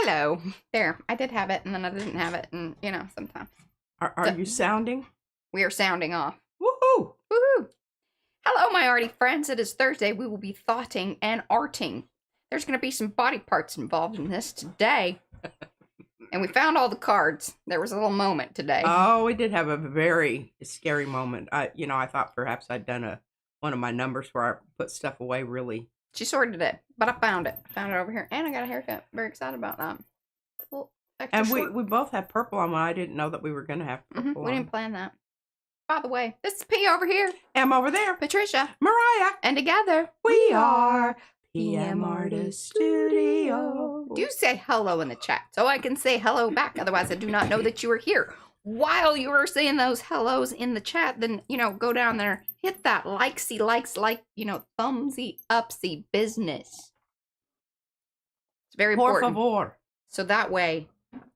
Hello. There, I did have it, and then I didn't have it, and, sometimes. Are you sounding? We are sounding off. Woohoo! Woohoo! Hello, my arty friends. It is Thursday. We will be thoughting and arting. There's going to be some body parts involved in this today. And we found all the cards. There was a little moment today. Oh, we did have a very scary moment. I thought perhaps I'd done one of my numbers where I put stuff away really. She sorted it, but I found it. Found it over here, and I got a haircut. Very excited about that. And we both had purple on. I didn't know that we were going to have purple We didn't plan that. By the way, this is P over here. M over there. Patricia. Mariah. And together, we are PM Artist Studio. Do say hello in the chat so I can say hello back. Otherwise, I do not know that you are here. While you are saying those hellos in the chat, then, go down there, hit that likesy, thumbsy upsy business. It's very important. Por favor. So that way,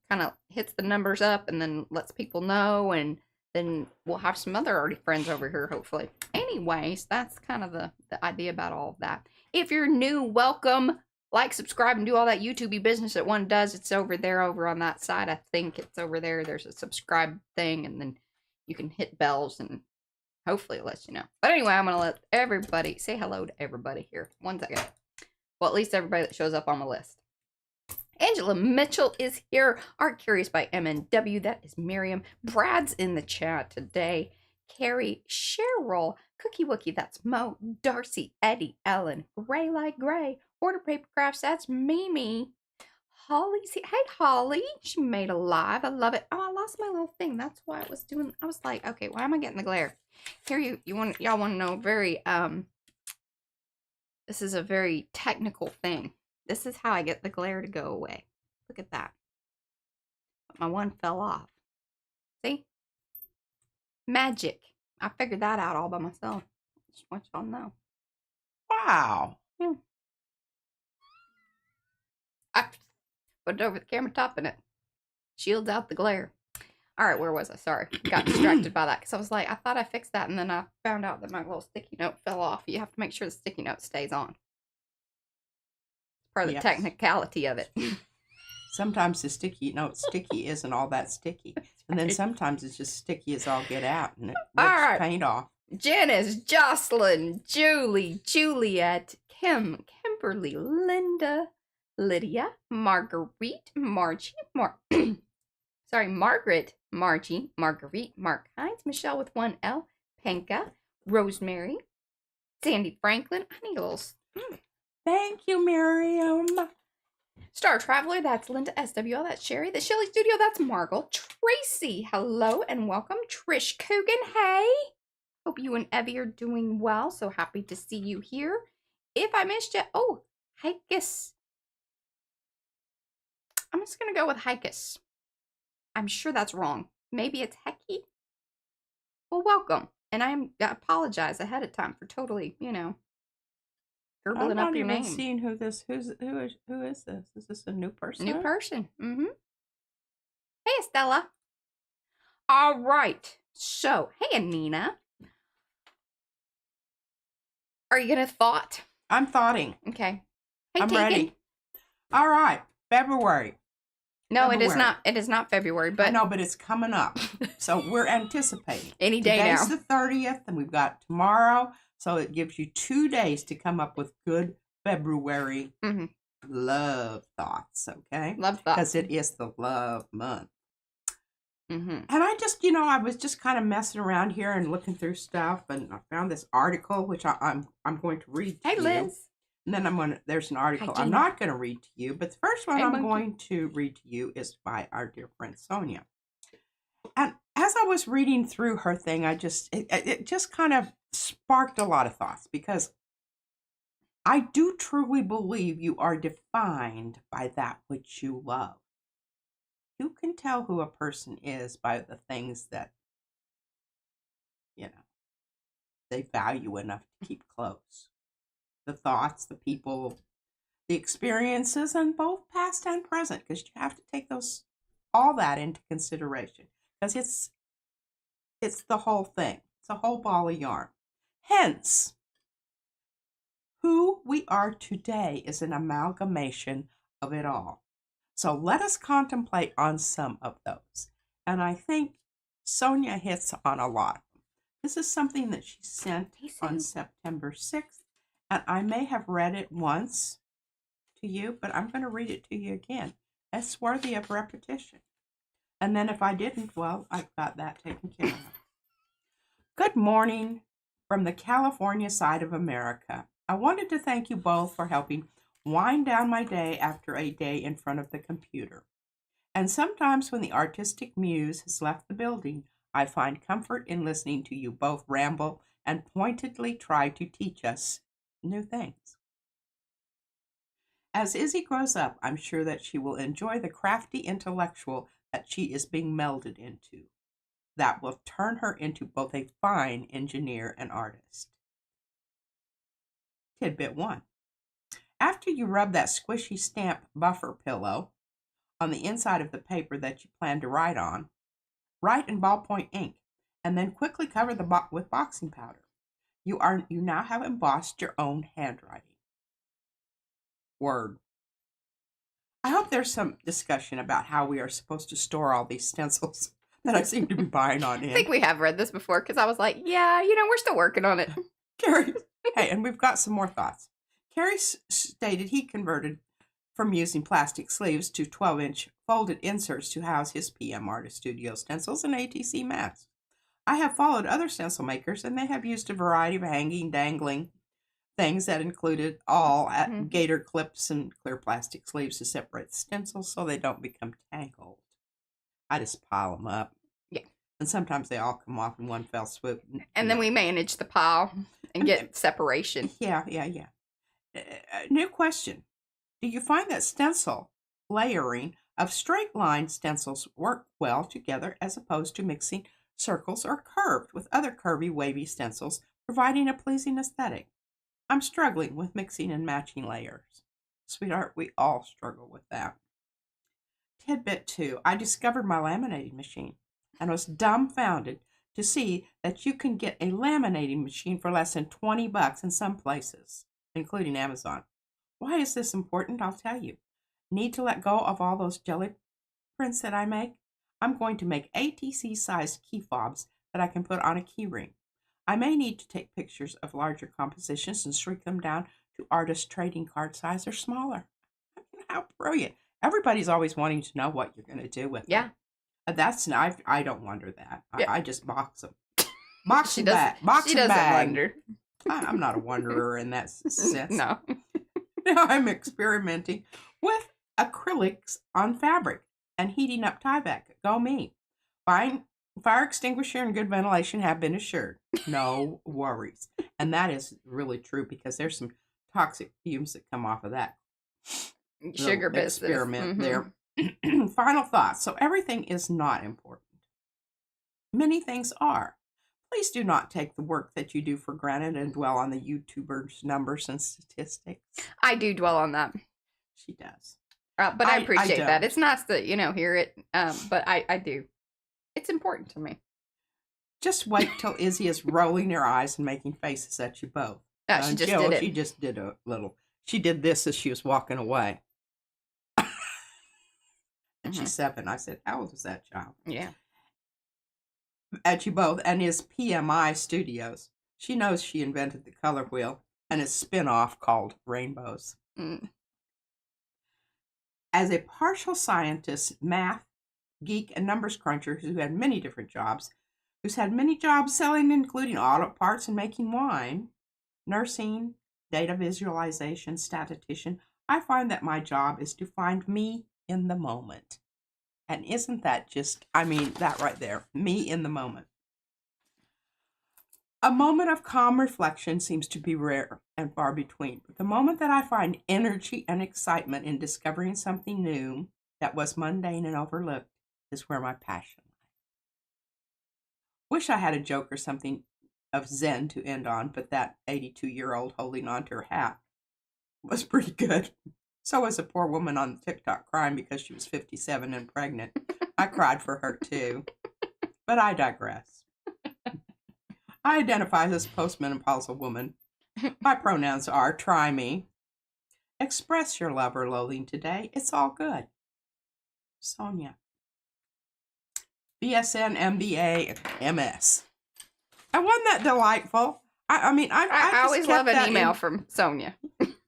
kind of hits the numbers up and then lets people know, and then we'll have some other arty friends over here, hopefully. Anyways, that's kind of the idea about all of that. If you're new, welcome. Like, subscribe, and do all that YouTube-y business that one does. It's over there, over on that side. I think it's over there. There's a subscribe thing, and then you can hit bells, and hopefully it lets you know. But anyway, I'm going to let everybody say hello to everybody here. 1 second. Well, at least everybody that shows up on the list. Angela Mitchell is here. Art Curious by MNW. That is Miriam. Brad's in the chat today. Carrie, Cheryl, Cookie Wookie, that's Mo, Darcy, Eddie, Ellen, Gray Like Gray, Order Paper Crafts, that's Mimi. Holly's here. Hey, Holly. She made a live. I love it. Oh, I lost my little thing. That's why I was doing. I was like, okay, why am I getting the glare? Here, y'all want to know very, this is a very technical thing. This is how I get the glare to go away. Look at that. But my one fell off. See? Magic. I figured that out all by myself. Just want y'all to know. Wow. Yeah. I put it over the camera top and it shields out the glare. All right, where was I? Sorry. Got distracted by that because I was like, I thought I fixed that, and then I found out that my little sticky note fell off. You have to make sure the sticky note stays on. It's part of the technicality of it. Sometimes the sticky isn't all that sticky. And then sometimes it's just sticky as all get out and it rips paint off. Janice, Jocelyn, Julie, Juliet, Kim, Kimberly, Linda, Lydia, Marguerite, Margie, Margaret, Margie, Marguerite, Mark Hines, Michelle with 1 L, Penka, Rosemary, Sandy Franklin. I need a little... Thank you, Miriam. Star Traveler, that's Linda SWL, that's Sherry. The Shelly Studio, that's Margle. Tracy, hello and welcome. Trish Coogan, hey. Hope you and Evie are doing well. So happy to see you here. If I missed you, oh, Hikus. I'm just going to go with Hikus. I'm sure that's wrong. Maybe it's Hecky. Well, welcome. And I apologize ahead of time for totally, I'm not even seeing who is this? Is this a new person? New person. Hey, Estella. All right. So, hey, Anina. Are you gonna thought? I'm thoughting. Okay. Hey, I'm ready. All right. February. No, it is not. It is not February, but no, but it's coming up. So we're anticipating any day now. Today's the 30th, and we've got tomorrow. So it gives you 2 days to come up with good February love thoughts, okay? Love thoughts. Because it is the love month. And I just, I was just kind of messing around here and looking through stuff, and I found this article, which I'm going to read to you. Hey, Liz. And then there's an article I'm not going to read to you, but the first one I'm going to read to you is by our dear friend Sonia. And as I was reading through her thing, it just kind of sparked a lot of thoughts, because I do truly believe you are defined by that which you love. You can tell who a person is by the things that, they value enough to keep close. The thoughts, the people, the experiences, and both past and present, because you have to take all that into consideration, because it's the whole thing. It's a whole ball of yarn. Hence, who we are today is an amalgamation of it all. So let us contemplate on some of those. And I think Sonia hits on a lot. This is something that she sent on September 6th, and I may have read it once to you, but I'm going to read it to you again. It's worthy of repetition. And then if I didn't, well, I've got that taken care of. Good morning from the California side of America. I wanted to thank you both for helping wind down my day after a day in front of the computer. And sometimes when the artistic muse has left the building, I find comfort in listening to you both ramble and pointedly try to teach us new things. As Izzy grows up, I'm sure that she will enjoy the crafty intellectual that she is being melded into. That will turn her into both a fine engineer and artist. Tidbit 1. After you rub that squishy stamp buffer pillow on the inside of the paper that you plan to write on, write in ballpoint ink, and then quickly cover the with boxing powder. You now have embossed your own handwriting. Word. I hope there's some discussion about how we are supposed to store all these stencils that I seem to be buying on in. I think we have read this before because I was like, yeah, we're still working on it. Carrie, hey, and we've got some more thoughts. Carrie stated he converted from using plastic sleeves to 12-inch folded inserts to house his PM Artist Studio stencils and ATC masks. I have followed other stencil makers, and they have used a variety of hanging, dangling things that included all gator clips and clear plastic sleeves to separate the stencils so they don't become tangled. I just pile them up. Yeah. And sometimes they all come off in one fell swoop. And then we manage the pile and get separation. Yeah. New question. Do you find that stencil layering of straight line stencils work well together as opposed to mixing circles or curved with other curvy, wavy stencils, providing a pleasing aesthetic? I'm struggling with mixing and matching layers. Sweetheart, we all struggle with that. Tidbit 2. I discovered my laminating machine and was dumbfounded to see that you can get a laminating machine for less than $20 in some places, including Amazon. Why is this important? I'll tell you. Need to let go of all those Gelli prints that I make? I'm going to make ATC-sized key fobs that I can put on a key ring. I may need to take pictures of larger compositions and shrink them down to artist trading card size or smaller. How brilliant. Everybody's always wanting to know what you're going to do with them. Yeah. I don't wonder that. Yeah. I just box them. Box and bag. Box and bag. Wonder. I'm not a wanderer in that sense. No. Now I'm experimenting with acrylics on fabric and heating up Tyvek. Go me. Fire extinguisher and good ventilation have been assured. No worries. And that is really true because there's some toxic fumes that come off of that sugar business experiment there. Final thoughts. So everything is not important. Many things are. Please do not take the work that you do for granted and dwell on the YouTubers' numbers and statistics. I do dwell on that. She does. But I appreciate that. It's nice to, hear it. But I do. It's important to me. Just wait till Izzy is rolling her eyes and making faces at you both. She just did it. She just did a little. She did this as she was walking away. And she's 7. I said, how old is that child? Yeah. At you both and his PMI Studios. She knows she invented the color wheel and its spin-off called Rainbows. As a partial scientist, math, geek, and numbers cruncher who had many different jobs, who's had many jobs selling, including auto parts and making wine, nursing, data visualization, statistician, I find that my job is to find me in the moment. And isn't that just, that right there, me in the moment. A moment of calm reflection seems to be rare and far between. But the moment that I find energy and excitement in discovering something new that was mundane and overlooked is where my passion lies. Wish I had a joke or something of Zen to end on, but that 82-year-old holding on to her hat was pretty good. So was a poor woman on TikTok crying because she was 57 and pregnant. I cried for her too. But I digress. I identify as a postmenopausal woman. My pronouns are try me. Express your love or loathing today. It's all good. Sonia. BSN, MBA, and MS. And wasn't that delightful? I mean, I always love an email from Sonia.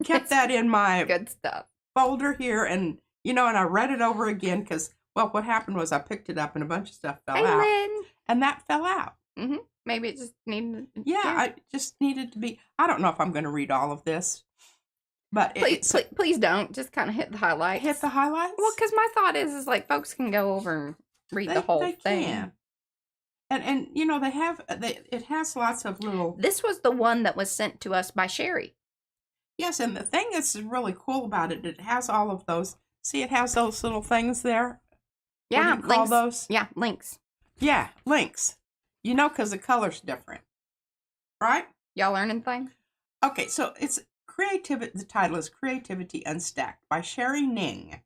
Kept that in my good stuff folder here, and and I read it over again because, well, what happened was I picked it up and a bunch of stuff fell out, Lynn. And that fell out. Mm-hmm. Maybe it just needed. Yeah, I just needed to be. I don't know if I'm going to read all of this, but please don't. Just kind of hit the highlights. Hit the highlights. Well, because my thought is like folks can go over and read the whole thing. Can. And it has lots of little. This was the one that was sent to us by Sherry. Yes, and the thing that's really cool about it, it has all of those. See, it has those little things there. Yeah, what do you call those? Yeah, links. Yeah, links. Because the color's different, right? Y'all learning things? Okay, so it's creativity. The title is "Creativity Unstacked" by Sherry Ning.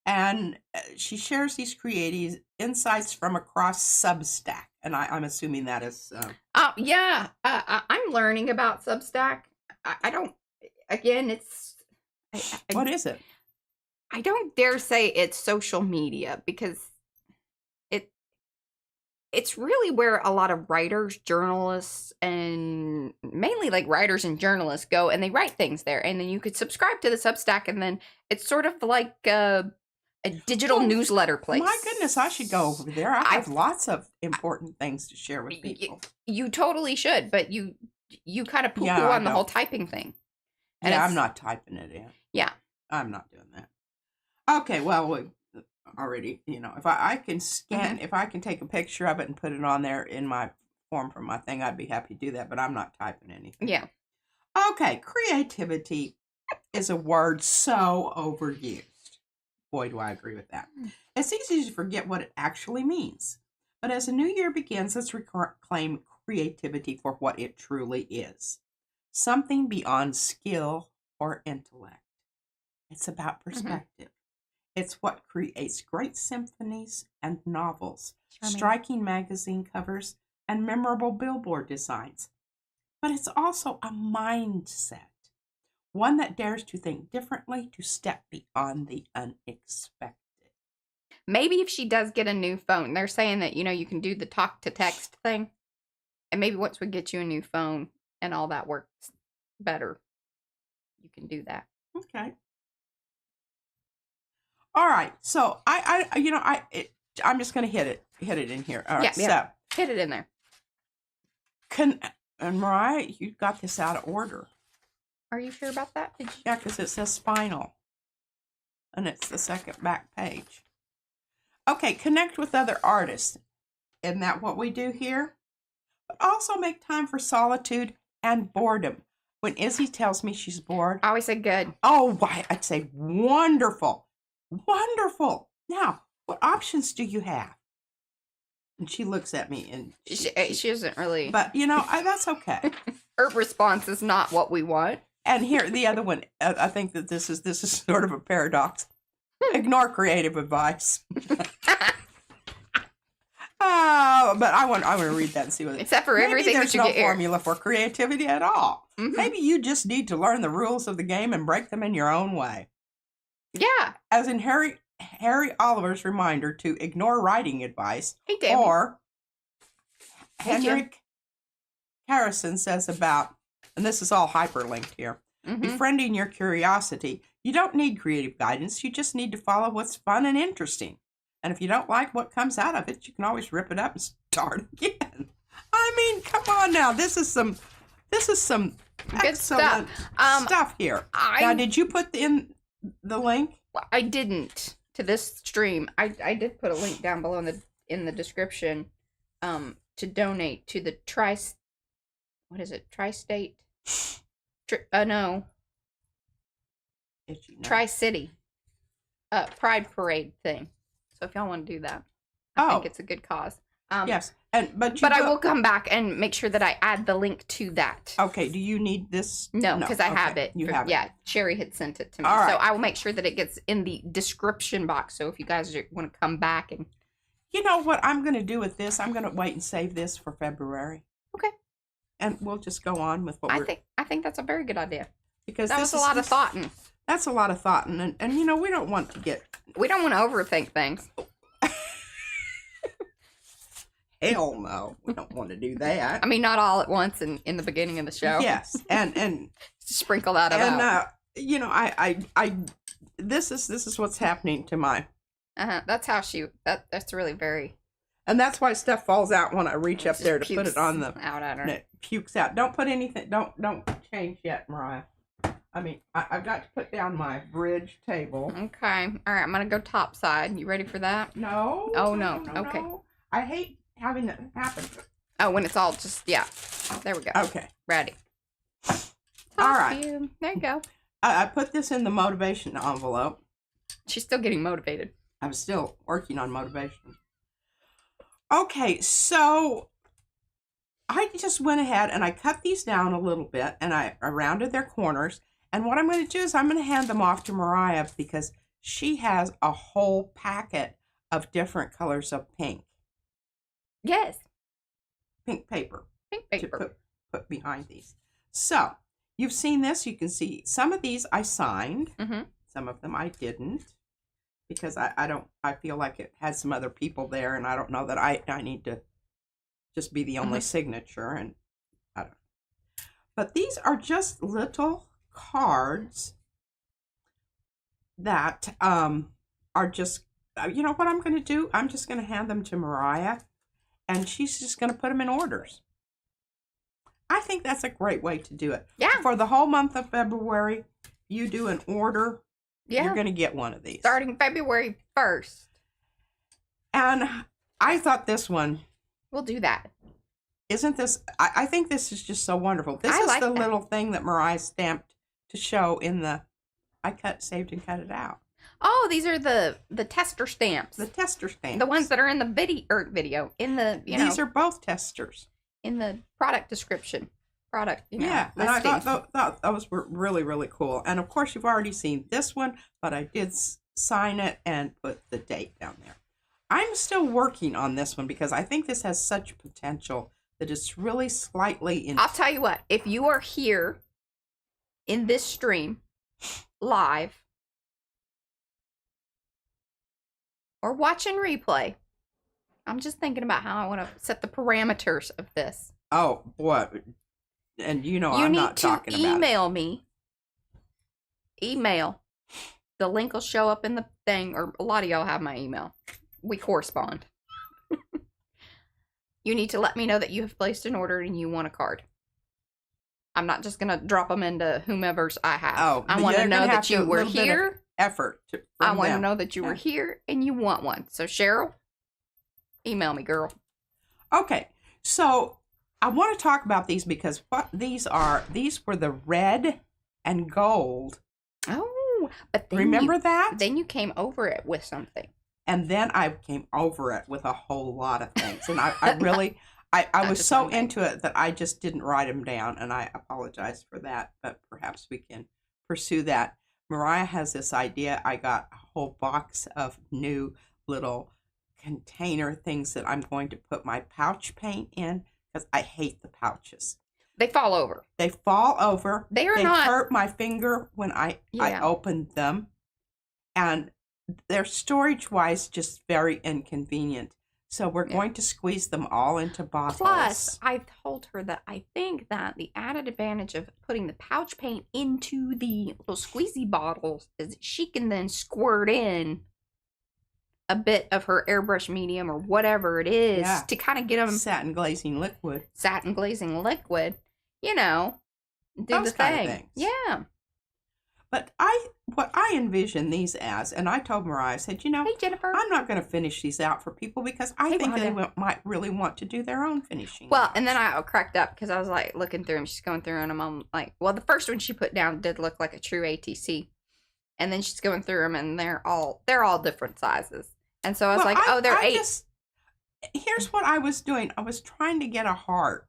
And she shares these creative insights from across Substack. And I'm assuming that is... yeah. I'm learning about Substack. I don't... Again, it's... what is it? I don't dare say it's social media because it's really where a lot of writers, journalists, and mainly like writers and journalists go and they write things there. And then you could subscribe to the Substack and then it's sort of like... a digital newsletter place. My goodness, I should go over there. I have lots of important things to share with people. You totally should, but you kind of poo-poo on the whole typing thing. And I'm not typing it in. Yeah. I'm not doing that. Okay, well, we already, if I can scan, if I can take a picture of it and put it on there in my form for my thing, I'd be happy to do that, but I'm not typing anything. Yeah. Okay, creativity is a word so overused. Boy, do I agree with that. It's easy to forget what it actually means. But as a new year begins, let's reclaim creativity for what it truly is. Something beyond skill or intellect. It's about perspective. It's what creates great symphonies and novels, striking magazine covers, and memorable billboard designs. But it's also a mindset. One that dares to think differently, to step beyond the unexpected. Maybe if she does get a new phone, they're saying that, you can do the talk to text thing. And maybe once we get you a new phone and all that works better, you can do that. Okay. All right. So I'm just going to hit it in here. All right. Yeah. So hit it in there. And Mariah, you got this out of order. Are you sure about that? Yeah, because it says Final. And it's the second back page. Okay, connect with other artists. Isn't that what we do here? But also make time for solitude and boredom. When Izzy tells me she's bored. I always say good. Oh, why? I'd say wonderful. Wonderful. Now, what options do you have? And she looks at me and she isn't really. But, that's okay. Her response is not what we want. And here, the other one, I think that this is sort of a paradox. Ignore creative advice. But I want to read that and see what it is. Except for everything that you get. There's no formula for creativity at all. Mm-hmm. Maybe you just need to learn the rules of the game and break them in your own way. Yeah. As in Harry Oliver's reminder to ignore writing advice. Hey, David. Or Henrik Harrison says about, and this is all hyperlinked here, befriending your curiosity. You don't need creative guidance. You just need to follow what's fun and interesting. And if you don't like what comes out of it, you can always rip it up and start again. I mean, come on now. This is some good stuff. Stuff here. Now, did you put in the link? I didn't to this stream. I did put a link down below in the description to donate to the Tri-State? No. Tri-City Pride Parade thing. So if y'all want to do that, I think it's a good cause. Yes, but I will come back and make sure that I add the link to that. Okay. Do you need this? No, because I have it. You have it. Yeah, Sherry had sent it to me. All right. So I will make sure that it gets in the description box. So if you guys want to come back and... You know what I'm going to do with this? I'm going to wait and save this for February. Okay. And we'll just go on with what I think that's a very good idea. Because that was a lot of thought in. That's a lot of thought, and you know, we don't want to overthink things. Hell no, we don't want to do that. I mean, not all at once in the beginning of the show. Yes, and sprinkle that about. You know, this is what's happening to my. That's how that's really very. And that's why stuff falls out when I reach up there to put it on the. Out at her. And it pukes out. Don't put anything. Don't change yet, Mariah. I mean, I've got to put down my bridge table. Okay. All right. I'm gonna go top side. You ready for that? No. Oh no. Okay. No. I hate having that happen. Oh, when it's all just There we go. Okay. Ready. All right. There you go. I put this in the motivation envelope. She's still getting motivated. I'm still working on motivation. Okay, so I just went ahead and I cut these down a little bit and I rounded their corners. And what I'm going to do is I'm going to hand them off to Mariah because she has a whole packet of different colors of pink. Yes. Pink paper. Pink paper. To put behind these. So, you've seen this. You can see some of these I signed. Mm-hmm. Some of them I didn't. Because I feel like it had some other people there, and I don't know that I need to just be the only signature, and I don't know. But these are just little cards that are just, you know what I'm going to do? I'm just going to hand them to Mariah, and she's just going to put them in orders. I think that's a great way to do it. Yeah. For the whole month of February, you do an order. Yeah. You're going to get one of these. Starting February 1st. And I thought this one. We'll do that. Isn't this, I think this is just so wonderful. This is the little thing that Mariah stamped to show in the, saved and cut it out. Oh, these are the tester stamps. The tester stamps. The ones that are in the video, in the, These are both testers. In the product description. Yeah, and I thought those were really, really cool. And of course, you've already seen this one, but I did sign it and put the date down there. I'm still working on this one because I think this has such potential that it's really slightly I'll tell you what, if you are here in this stream live or watching replay, I'm just thinking about how I want to set the parameters of this. Oh, boy. And you know, I'm not talking about it. You need to email me. Email. The link will show up in the thing, or a lot of y'all have my email. We correspond. You need to let me know that you have placed an order and you want a card. I'm not just going to drop them into whomever's I have. Oh, I want to know that you were here. Effort. I want to know that you were here and you want one. So, Cheryl, email me, girl. Okay. So, I want to talk about these because what these were the red and gold. Oh, but then remember that? Then you came over it with something. And then I came over it with a whole lot of things. And I really, I was so into it that I just didn't write them down. And I apologize for that, but perhaps we can pursue that. Mariah has this idea. I got a whole box of new little container things that I'm going to put my pouch paint in. Because I hate the pouches. They fall over. They fall over. They not hurt my finger when I opened them. And they're storage-wise just very inconvenient. So we're going to squeeze them all into bottles. Plus, I told her that I think that the added advantage of putting the pouch paint into the little squeezy bottles is she can then squirt in a bit of her airbrush medium or whatever it is to kind of get them satin glazing liquid, you know, do those the kind thing. Of things. Yeah. But what I envision these as, and I told Mariah, I said, you know, hey, Jennifer, I'm not going to finish these out for people because I think they might really want to do their own finishing. Well, and then I cracked up because I was like looking through them. She's going through them, and I'm like, well, the first one she put down did look like a true ATC, and then she's going through them, and they're all different sizes. And so I was like, oh, they're 8. Here's what I was doing. I was trying to get a heart.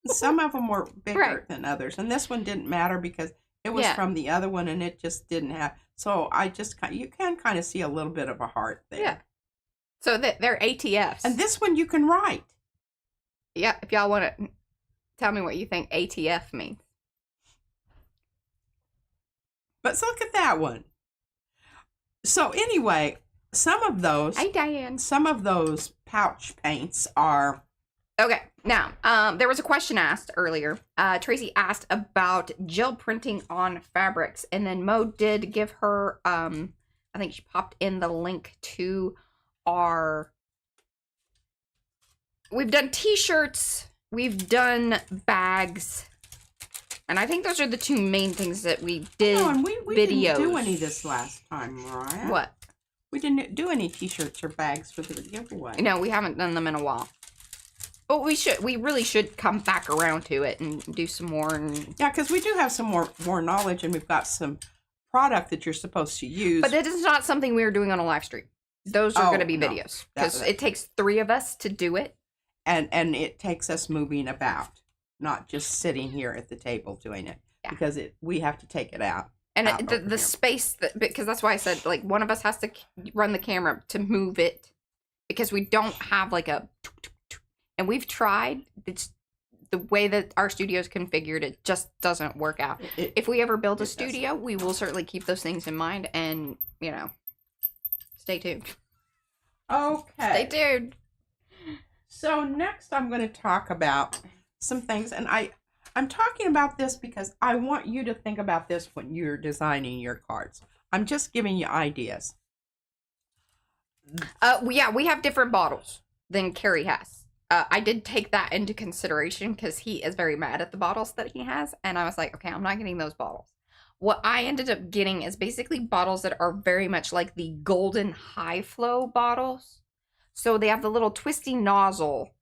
Some of them were bigger than others. And this one didn't matter because it was from the other one and it just didn't have. So you can kind of see a little bit of a heart there. Yeah. So they're ATFs. And this one you can write. Yeah. If y'all want to tell me what you think ATF means. But look at that one. So anyway, some of those. Hey, Diane. Some of those pouch paints are. Okay, now, there was a question asked earlier. Tracy asked about gel printing on fabrics, and then Mo did give her, I think she popped in the link to our, we've done t-shirts, we've done bags, and I think those are the two main things that we did. Oh, and we didn't do any this last time, Mariah. What? We didn't do any t-shirts or bags for the giveaway. No, we haven't done them in a while. But we really should come back around to it and do some more. And yeah, because we do have some more knowledge, and we've got some product that you're supposed to use. But it is not something we are doing on a live stream. Those are going to be videos. Because it takes 3 of us to do it. And it takes us moving about, not just sitting here at the table doing it. Yeah. Because we have to take it out. And the space, because that's why I said, like, one of us has to run the camera to move it. Because we don't have, like, a... And we've tried. It's the way that our studio is configured. It just doesn't work out. If we ever build a studio, we will certainly keep those things in mind. And, you know, stay tuned. Okay. Stay tuned. So next I'm going to talk about some things. And I'm talking about this because I want you to think about this when you're designing your cards. I'm just giving you ideas. Yeah, we have different bottles than Carrie has. I did take that into consideration because he is very mad at the bottles that he has. And I was like, okay, I'm not getting those bottles. What I ended up getting is basically bottles that are very much like the golden high flow bottles. So they have the little twisty nozzle.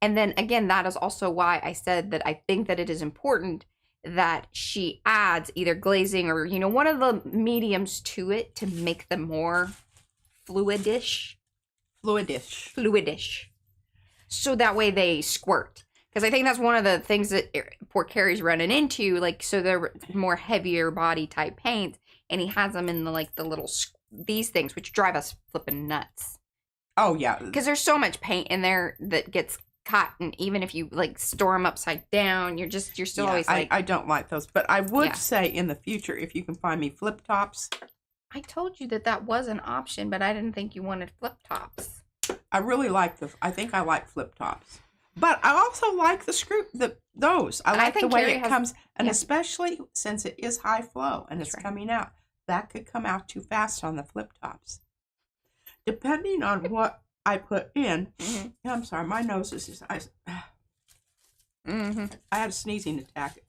And then again, that is also why I said that I think that it is important that she adds either glazing or, you know, one of the mediums to it to make them more fluidish. So that way they squirt. Because I think that's one of the things that poor Carrie's running into. Like, so they're more heavier body type paints. And he has them in the, like, the little, these things, which drive us flipping nuts. Oh, yeah. Because there's so much paint in there that gets caught. And even if you, like, store them upside down, you're still always like. I don't like those. But I would say in the future, if you can find me flip tops. I told you that was an option, but I didn't think you wanted flip tops. I really like I think I like flip tops, but I also like those. I like the way it comes, and especially since it is high flow and it's coming out, that could come out too fast on the flip tops. Depending on what I put in, I'm sorry, my nose is just, I had a sneezing attack at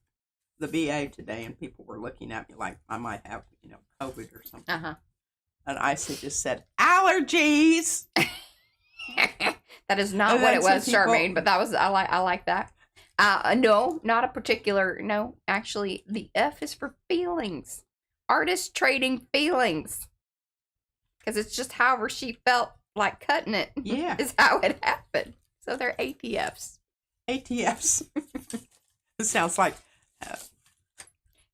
the VA today, and people were looking at me like I might have, you know, COVID or something. And I just said, allergies. That is not what it was, Charmaine, but that was, I like that. No, not a particular, no, actually, the F is for feelings. Artist trading feelings. Because it's just however she felt like cutting it. Yeah. Is how it happened. So they're ATFs. ATFs. It sounds like...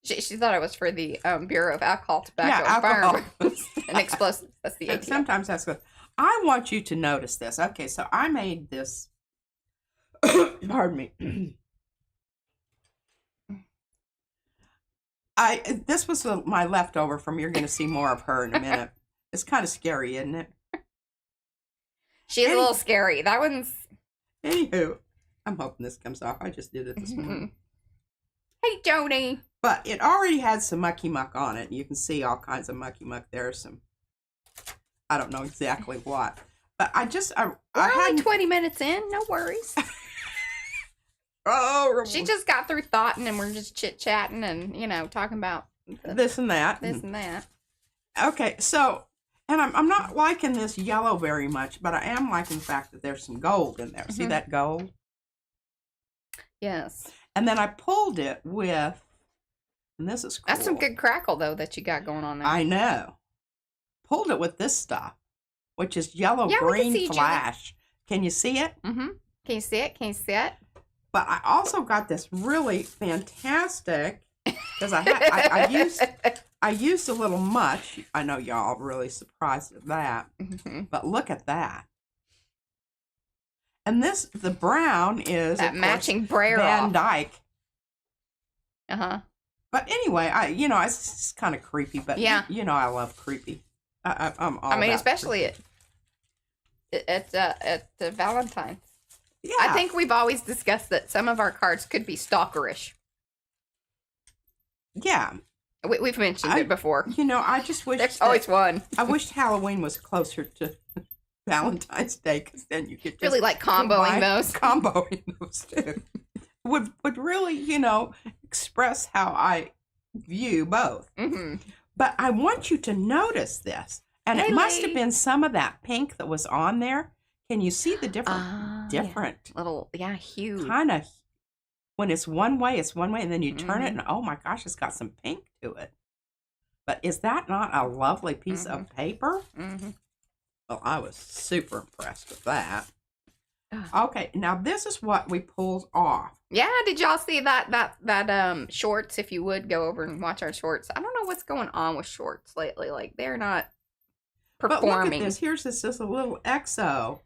She thought it was for the Bureau of Alcohol, Tobacco, and Firearms and Explosives. That's the ATF. Sometimes that's good. I want you to notice this. Okay, so I made this. Pardon me. This was my leftover from. You're going to see more of her in a minute. It's kind of scary, isn't it? She's a little scary. That one's. Anywho, I'm hoping this comes off. I just did it this morning. Hey, Joni. But it already had some mucky muck on it. You can see all kinds of mucky muck. There's some. I don't know exactly what, but I We're only 20 minutes in. No worries. She just got through thoughting, and we're just chit chatting, and you know, talking about this and that. Okay, so, and I'm not liking this yellow very much, but I am liking the fact that there's some gold in there. See that gold? Yes. And then I pulled it with, and this is cool. That's some good crackle though that you got going on there. I know. Pulled it with this stuff, which is yellow green flash. Can you see it? Can you see it? Can you see it? But I also got this really fantastic because I used a little much. I know y'all are really surprised at that, but look at that. And the brown is that matching brayer Van Dyke. But anyway, it's kind of creepy, but yeah, I love creepy. I'm all. I mean, about especially at Valentine's. Yeah. I think we've always discussed that some of our cards could be stalkerish. Yeah. We've mentioned it before. I just wish there's always one. I wished Halloween was closer to Valentine's Day, because then you could just really like comboing those too. would really, express how I view both. Mm-hmm. But I want you to notice this, and it must have been some of that pink that was on there. Can you see the different yeah. Little hue? Kind of. When it's one way, and then you turn it, and oh my gosh, it's got some pink to it. But is that not a lovely piece of paper? Mm-hmm. Well, I was super impressed with that. Okay, now this is what we pulled off. Yeah, did y'all see that shorts? If you would go over and watch our shorts. I don't know what's going on with shorts lately. Like, they're not performing. But look at this. Here's just a little XO.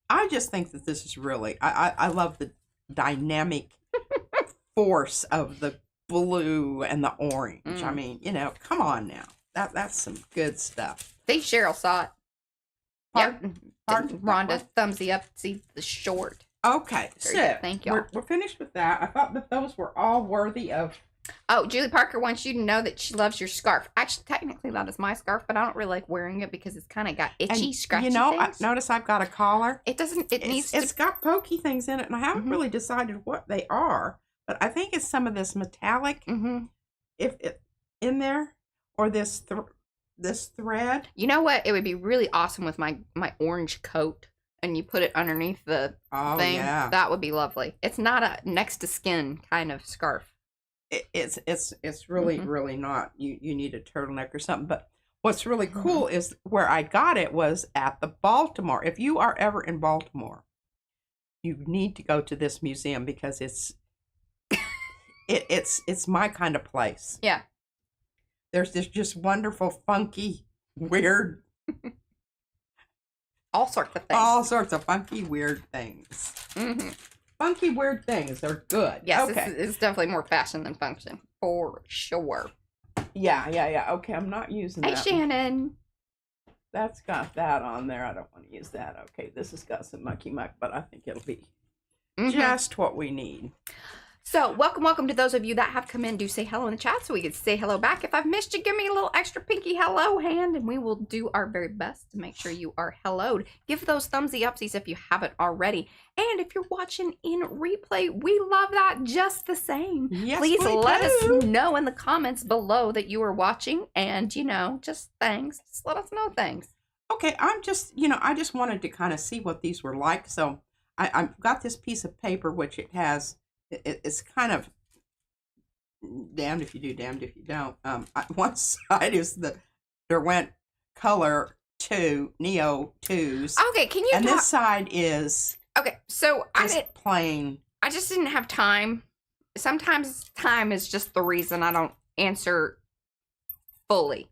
I just think that this is really, I love the dynamic force of the blue and the orange. I mean, come on now. That's some good stuff. See, Cheryl saw it. Pardon? Rhonda, thumbsy up, see the short. Okay, so thank you. We're finished with that. I thought that those were all worthy of. Oh, Julie Parker wants you to know that she loves your scarf. Actually, technically, that is my scarf, but I don't really like wearing it because it's kind of got itchy, scratchy things. Notice I've got a collar. It doesn't. It's got pokey things in it, and I haven't really decided what they are. But I think it's some of this metallic, if it in there, or this thread. You know what? It would be really awesome with my orange coat, and you put it underneath the thing. Yeah. That would be lovely. It's not a next to skin kind of scarf. It's really really not. You need a turtleneck or something. But what's really cool is where I got it was at the Baltimore. If you are ever in Baltimore, you need to go to this museum because it's my kind of place. Yeah. There's this just wonderful, funky, weird. All sorts of things. All sorts of funky, weird things. Mm-hmm. Funky, weird things. They're good. Yes, okay. It's definitely more fashion than function. For sure. Yeah. Okay, I'm not using that. Hey, Shannon. That's got that on there. I don't want to use that. Okay, this has got some mucky muck, but I think it'll be just what we need. So, welcome to those of you that have come in. Do say hello in the chat so we can say hello back. If I've missed you, give me a little extra pinky hello hand, and we will do our very best to make sure you are helloed. Give those thumbsy upsies if you haven't already. And if you're watching in replay, we love that just the same. Yes, please let do. us know in the comments below that you are watching, and, just thanks. Just let us know things. Okay, I just wanted to kind of see what these were like. So, I've got this piece of paper, which it has. It's kind of damned if you do, damned if you don't. One side is the Derwent color 2, Neo 2s. Okay, can you? And this side is so just plain. I just didn't have time. Sometimes time is just the reason I don't answer fully,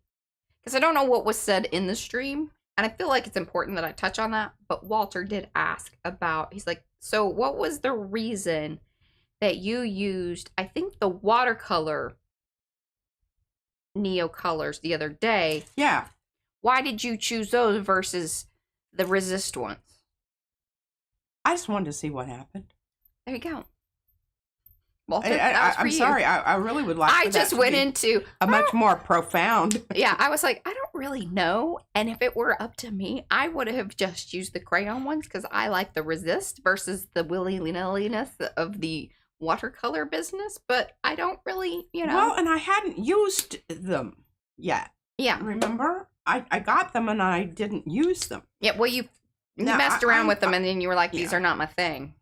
because I don't know what was said in the stream, and I feel like it's important that I touch on that. But Walter did ask about. He's like, so what was the reason that you used, I think, the watercolor Neo colors the other day? Yeah. Why did you choose those versus the resist ones? I just wanted to see what happened. There you go. Walter, I'm sorry. I really would like. I just went into a much more profound. Yeah, I was like, I don't really know. And if it were up to me, I would have just used the crayon ones because I like the resist versus the willy-nilliness of the watercolor business. But I don't really, Well, and I hadn't used them yet. Yeah. Remember? I got them and I didn't use them. Yeah, well, you messed around with them and then you were like, these are not my thing.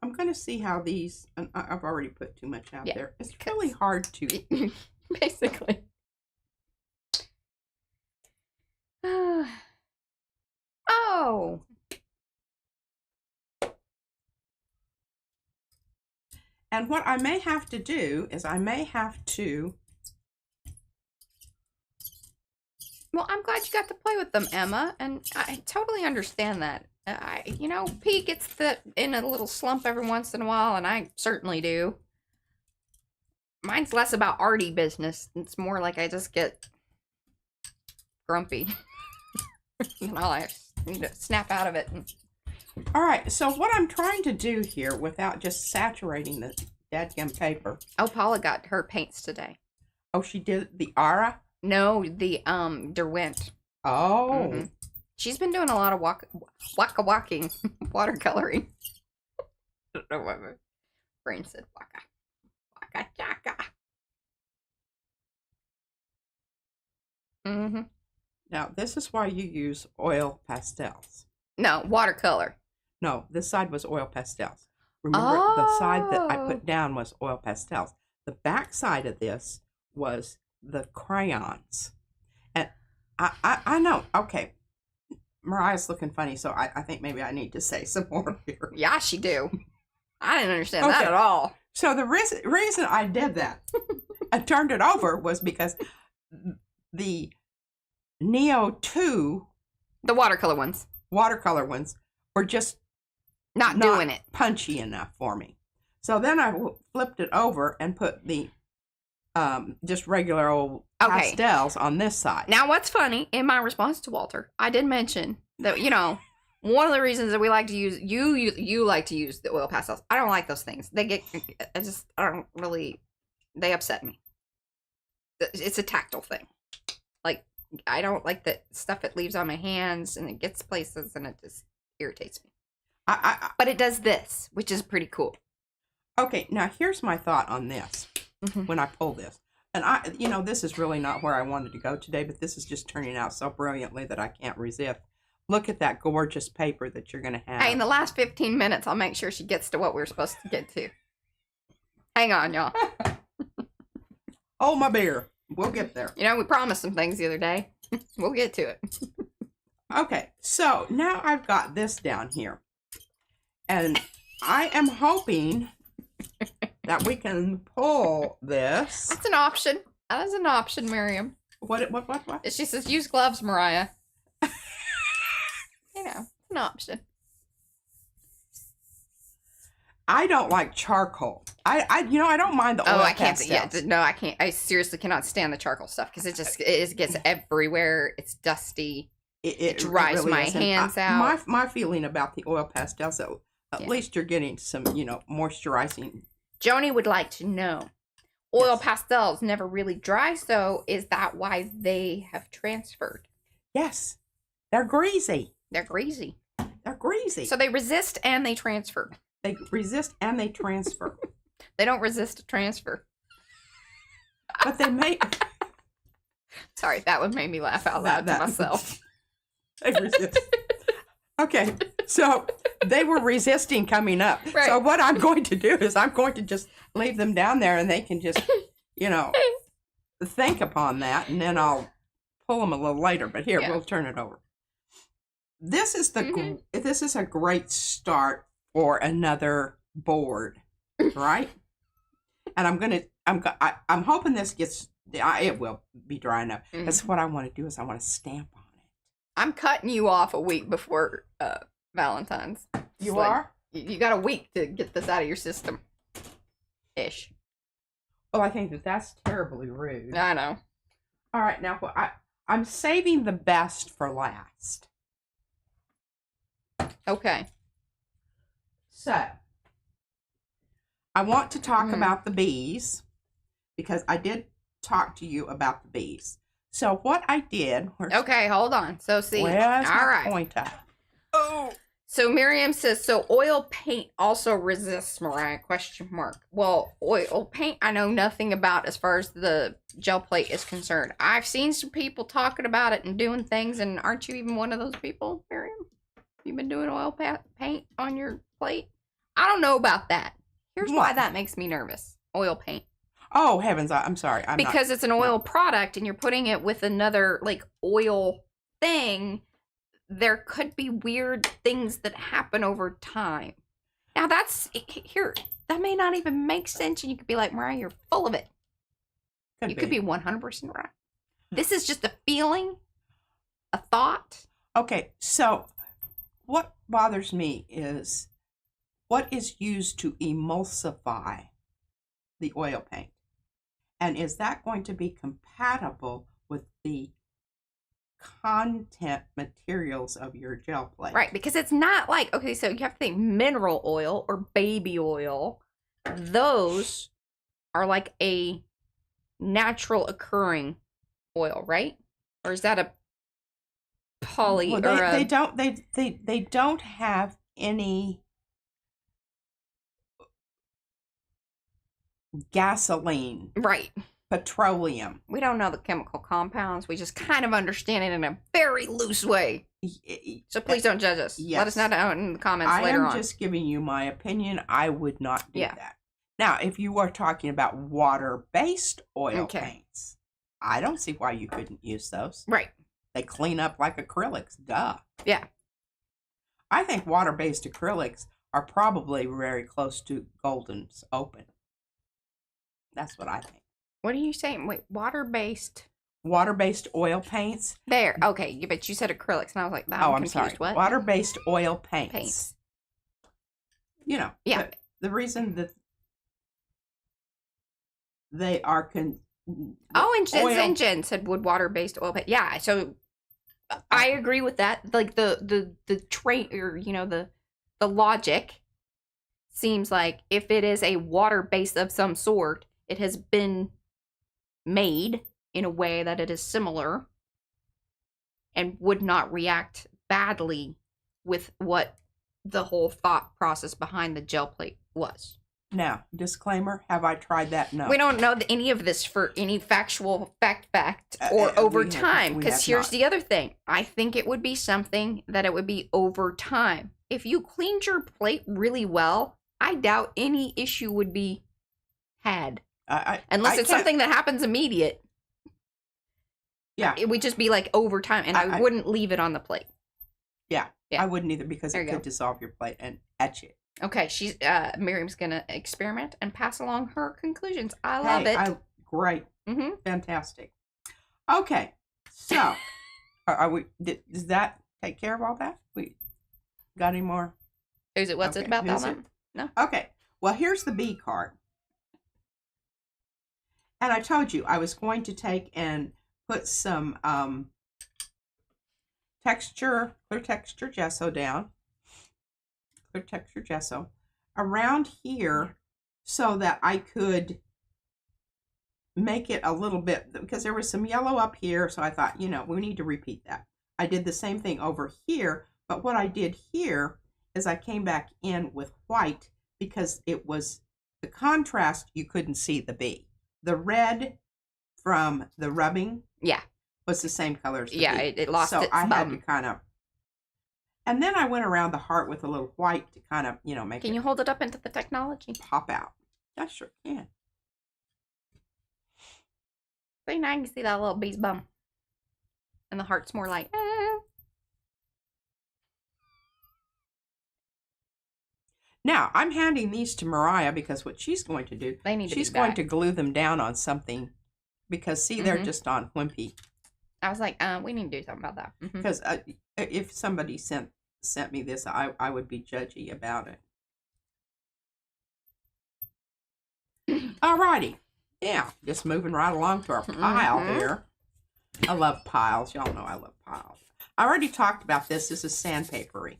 I'm going to see how these, and I've already put too much out there. It's really hard to. Basically. Oh. And what I may have to do is I may have to Well, I'm glad you got to play with them, Emma, and I totally understand that. P gets in a little slump every once in a while, and I certainly do. Mine's less about arty business. It's more like I just get grumpy. And I need to snap out of it. All right, so what I'm trying to do here without just saturating the dadgum paper. Oh, Paula got her paints today. Oh, she did the Ara? No, the Derwent. Oh. Mm-hmm. She's been doing a lot of walking, watercoloring. I don't know what my brain said. Waka chaka. Mm-hmm. Now, this is why you use oil pastels. No, watercolor. No, this side was oil pastels. Remember, the side that I put down was oil pastels. The back side of this was the crayons. And I know, okay, Mariah's looking funny, so I think maybe I need to say some more here. Yeah, she do. I didn't understand that at all. So the reason I did that, I turned it over, was because the Neo 2... The watercolor ones were just not doing it. Punchy enough for me. So then I flipped it over and put the just regular old pastels on this side. Now, what's funny, in my response to Walter, I did mention that, one of the reasons that we like to use, you like to use the oil pastels. I don't like those things. They upset me. It's a tactile thing. Like, I don't like the stuff it leaves on my hands, and it gets places, and it just irritates me. But it does this, which is pretty cool. Okay, now here's my thought on this. When I pull this, and this is really not where I wanted to go today, but this is just turning out so brilliantly that I can't resist. Look at that gorgeous paper that you're going to have. Hey, in the last 15 minutes, I'll make sure she gets to what we're supposed to get to. Hang on, y'all. Oh, my beer. We'll get there. We promised some things the other day. We'll get to it. Okay, so now I've got this down here. And I am hoping that we can pull this. That's an option. That is an option, Miriam. What? She says, use gloves, Mariah. It's an option. I don't like charcoal. I don't mind the oil pastels. I can't. I seriously cannot stand the charcoal stuff because it gets everywhere. It's dusty. It dries really my hands out. My feeling about the oil pastels, so at least you're getting some, moisturizing. Joni would like to know. Oil pastels never really dry, so is that why they have transferred? Yes. They're greasy. They're greasy. So they resist and they transfer. They resist and they transfer. They don't resist a transfer. But they may. Sorry, that one made me laugh out loud to myself. They resist. Okay, so they were resisting coming up. Right. So what I'm going to do is I'm going to just leave them down there, and they can just, think upon that, and then I'll pull them a little later. But here, we'll turn it over. This is this is a great start for another board, right? And I'm hoping this gets. It will be dry enough. That's what I want to do. Is I want to stamp on it. I'm cutting you off a week before Valentine's. You are? You got a week to get this out of your system. Ish. Well, I think that's terribly rude. I know. All right, now I'm saving the best for last. Okay. So, I want to talk about the bees because I did talk to you about the bees. So what I did... Okay, hold on. So see... Where's my pointer? Oh! So Miriam says, so oil paint also resists, Mariah, ? Well, oil paint I know nothing about as far as the gel plate is concerned. I've seen some people talking about it and doing things, and aren't you even one of those people, Miriam? You've been doing oil paint on your plate? I don't know about that. Here's why that makes me nervous. Oil paint. Oh, heavens, I'm sorry. Because it's an oil product and you're putting it with another, oil thing, there could be weird things that happen over time. Now, that may not even make sense, and you could be like, Mariah, you're full of it. You could be 100% right. This is just a feeling. a thought. Okay, so what bothers me is what is used to emulsify the oil paint. And is that going to be compatible with the content materials of your gel plate? Right, because it's not like, okay, so you have to think mineral oil or baby oil. Those are like a natural occurring oil, right? Or is that a poly well, they don't have any gasoline, right, petroleum. we don't know the chemical compounds. We just kind of understand it in a very loose way. So please don't judge us. Yes. Let us know in the comments later on. I am just giving you my opinion. I would not do Yeah. that. Now, if you are talking about water-based oil paints, I don't see why you couldn't use those. Right. They clean up like acrylics. Duh. Yeah. I think water-based acrylics are probably very close to Golden's Open. That's what I think. What are you saying? Wait, water-based oil paints. There. Okay, but you said acrylics, and I was like, I'm sorry. What? Water-based oil paints. You know. Yeah. The reason that they are and Jen said would water-based oil paint. Yeah, so I agree with that. Like the train, or the logic seems like if it is a water base of some sort, it has been made in a way that it is similar and would not react badly with what the whole thought process behind the gel plate was. Now, disclaimer, have I tried that? No. We don't know any of this for any factual fact or over time, because here's the other thing. I think it would be something that it would be over time. If you cleaned your plate really well, I doubt any issue would be had. Unless it's something that happens immediate. Yeah. It would just be like over time, and I wouldn't leave it on the plate. Yeah. I wouldn't either, because it could dissolve your plate and etch it. Okay, Miriam's gonna experiment and pass along her conclusions. I love it. Great. Mm-hmm. Fantastic. Okay, so are we? Does that take care of all that? We got any more? Is it? What's it about that? No. Okay. Well, here's the B card, and I told you I was going to take and put some clear texture gesso down. Clear texture gesso around here so that I could make it a little bit, because there was some yellow up here, so I thought, we need to repeat that. I did the same thing over here, but what I did here is I came back in with white because it was the contrast. You couldn't see the B. The red from the rubbing was the same color as the B. It lost its bum. Had to kind of. And then I went around the heart with a little white to kind of, make it. Can you hold it up into the technology? Pop out. I sure can. See, now I can see that little bee's bum. And the heart's more like, Now, I'm handing these to Mariah because what she's going to do, she's going to glue them down on something because, see, they're just on wimpy. I was like, we need to do something about that. Because if somebody sent me this, I would be judgy about it. Alrighty. Yeah, just moving right along to our pile here. I love piles. Y'all know I love piles. I already talked about this. This is sandpapery.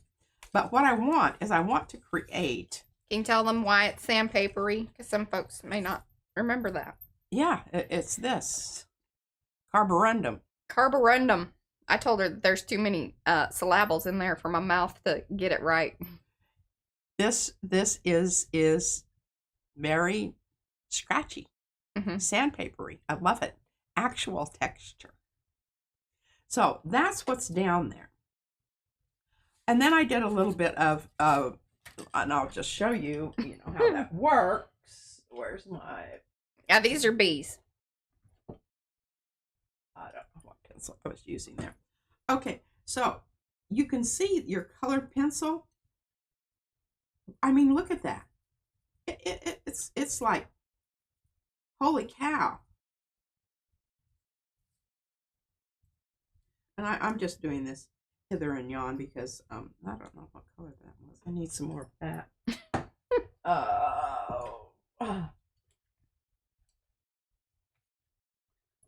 But what I want is to create. Can you tell them why it's sandpapery? Because some folks may not remember that. Yeah, it's this. Carborundum. Carborundum. I told her there's too many syllables in there for my mouth to get it right. This is very scratchy. Sandpapery. I love it. Actual texture. So that's what's down there. And then I did a little bit of and I'll just show you, how that works. Where's my... Yeah, these are bees. I don't know what pencil I was using there. Okay, so you can see your colored pencil. I mean, look at that. It's like, holy cow. And I'm just doing this hither and yon because I don't know what color that was. I need some more of that. Oh.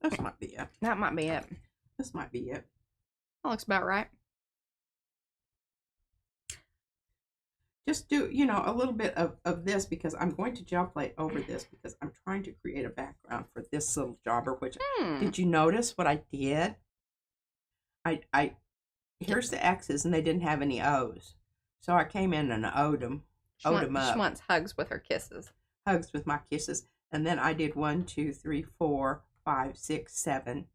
This might be it. That might be it. This might be it. That looks about right. Just do, you know, a little bit of this because I'm going to gel plate over this because I'm trying to create a background for this little jobber, which, did you notice what I did? Here's the X's and they didn't have any O's. So I came in and O'd them up. She wants hugs with her kisses. Hugs with my kisses. And then I did 1, 2, 3, 4, 5, 6, 7.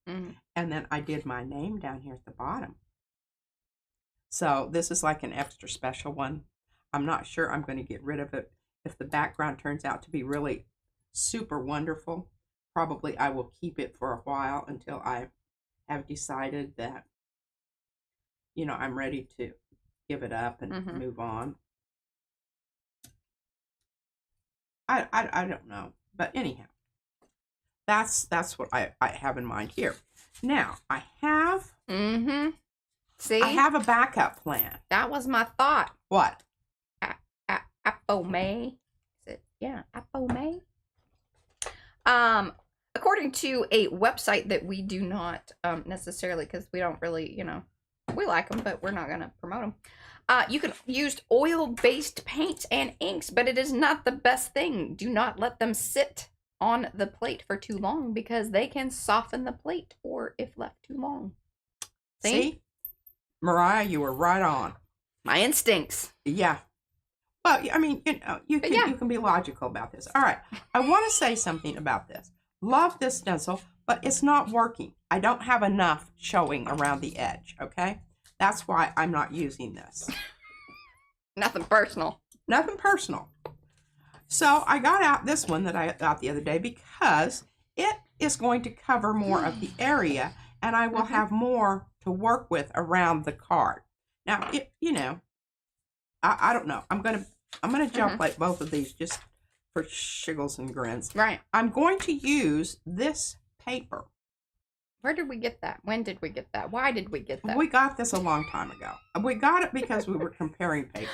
And then I did my name down here at the bottom. So this is like an extra special one. I'm not sure I'm going to get rid of it. If the background turns out to be really super wonderful, probably I will keep it for a while until I have decided that, you know, I'm ready to give it up and move on. I don't know. But anyhow, that's what I have in mind here. Now, I have... See? I have a backup plan. That was my thought. What? Apomay. Is it? Yeah, Apomay. According to a website that we do not necessarily, because we don't really, you know, we like them, but we're not going to promote them. You can use oil-based paints and inks, but it is not the best thing. Do not let them sit on the plate for too long because they can soften the plate or if left too long. See? Mariah, you were right on. My instincts. Yeah. Well, I mean, you know, you can be logical about this. All right. I want to say something about this. Love this stencil, but it's not working. I don't have enough showing around the edge, okay? That's why I'm not using this. Nothing personal. Nothing personal. So I got out this one that I got the other day because it is going to cover more of the area and I will have more to work with around the card. Now, you know, I don't know. I'm gonna gel plate both of these just for shiggles and grins. Right. I'm going to use this paper. Where did we get that? When did we get that? Why did we get that? We got this a long time ago. We got it because we were comparing papers.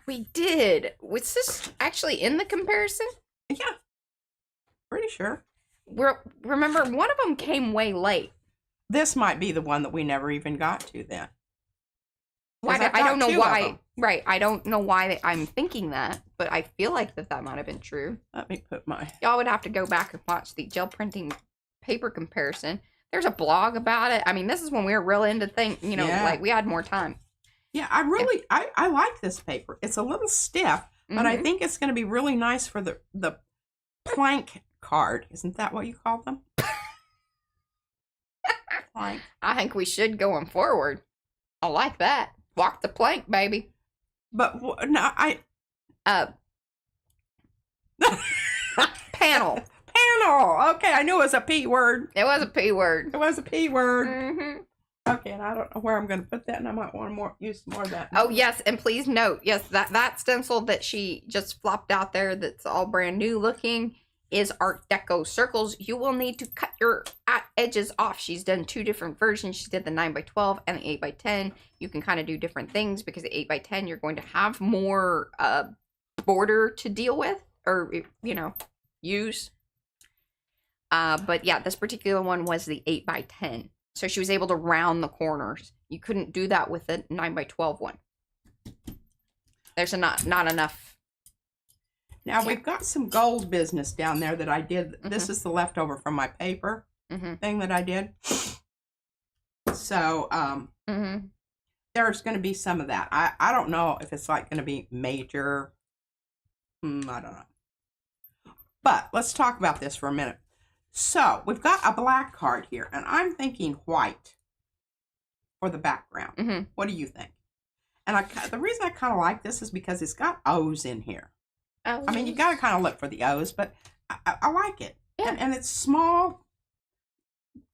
We did. Was this actually in the comparison? Yeah. Pretty sure. Remember, one of them came way late. This might be the one that we never even got to then. Why? I don't know why. Right. I don't know why I'm thinking that, but I feel like that might have been true. Let me put my... Y'all would have to go back and watch the gel printing paper comparison. There's a blog about it. I mean, this is when we were real into things, you know, like we had more time. Yeah, I like this paper. It's a little stiff, but I think it's going to be really nice for the plank card. Isn't that what you call them? Plank. I think we should going forward. I like that. Walk the plank, baby. But no, Panel. Panel. Okay, I knew it was a P word. It was a P word. It was a P word. Okay, and I don't know where I'm going to put that, and I might want to use more of that. Oh, yes, and please note, yes, that stencil that she just flopped out there that's all brand new looking is Art Deco circles. You will need to cut your edges off. She's done two different versions. She did the 9x12 and the 8x10. You can kind of do different things because the 8x10, you're going to have more border to deal with or, you know, use. But yeah, this particular one was the 8x10. So she was able to round the corners. You couldn't do that with the 9x12 one. There's not enough. Now, we've got some gold business down there that I did. This is the leftover from my paper thing that I did. So, there's going to be some of that. I don't know if it's like going to be major. I don't know. But let's talk about this for a minute. So, we've got a black card here, and I'm thinking white for the background. What do you think? And the reason I kind of like this is because it's got O's in here. Oh. I mean, you got to kind of look for the O's, but I like it. Yeah. And it's small.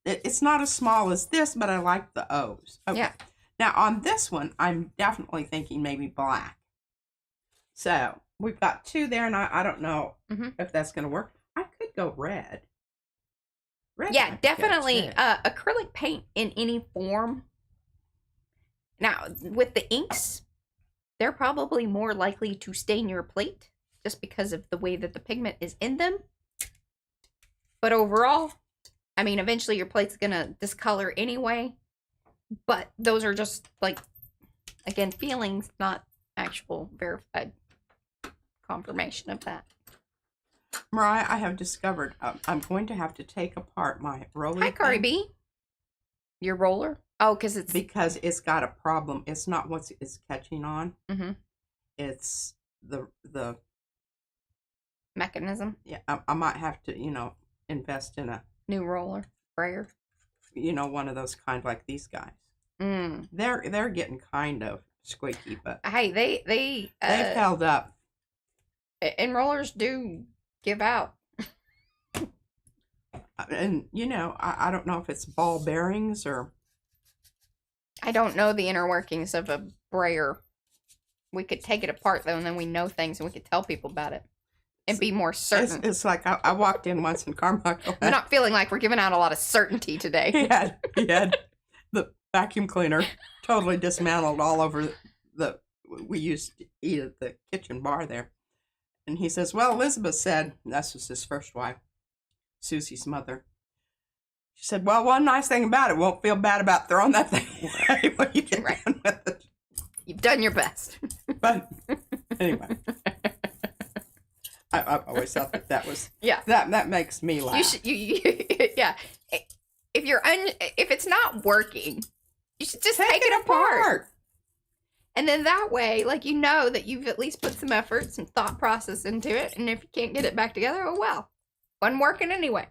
It's not as small as this, but I like the O's. Okay. Yeah. Now, on this one, I'm definitely thinking maybe black. So, we've got two there, and I don't know if that's going to work. I could go red. Yeah, definitely acrylic paint in any form. Now, with the inks, they're probably more likely to stain your plate just because of the way that the pigment is in them. But overall, I mean, eventually your plate's going to discolor anyway. But those are just, like, again, feelings, not actual verified confirmation of that. Mariah, I have discovered I'm going to have to take apart my roller. Hi, Cardi B. Your roller? Oh, because it's got a problem. It's not what it's catching on. Mm-hmm. It's the mechanism. Yeah, I might have to, invest in a new roller sprayer. One of those kind like these guys. Mm. They're getting kind of squeaky, but hey, they've held up. And rollers do give out. And I don't know if it's ball bearings or. I don't know the inner workings of a brayer. We could take it apart though, and then we know things, and we could tell people about it, and be more certain. It's like I walked in once, and Carmichael. I'm not feeling like we're giving out a lot of certainty today. He had the vacuum cleaner totally dismantled all over we used to eat at the kitchen bar there. And he says, well, Elizabeth said, this was his first wife, Susie's mother. She said, well, one nice thing about it, won't feel bad about throwing that thing away when you get done with it. You've done your best. But anyway, I always thought that was, yeah, that makes me laugh. Yeah. If it's not working, you should just take it apart. And then that way, like, that you've at least put some effort, some thought process into it. And if you can't get it back together, oh well. Wasn't working anyway.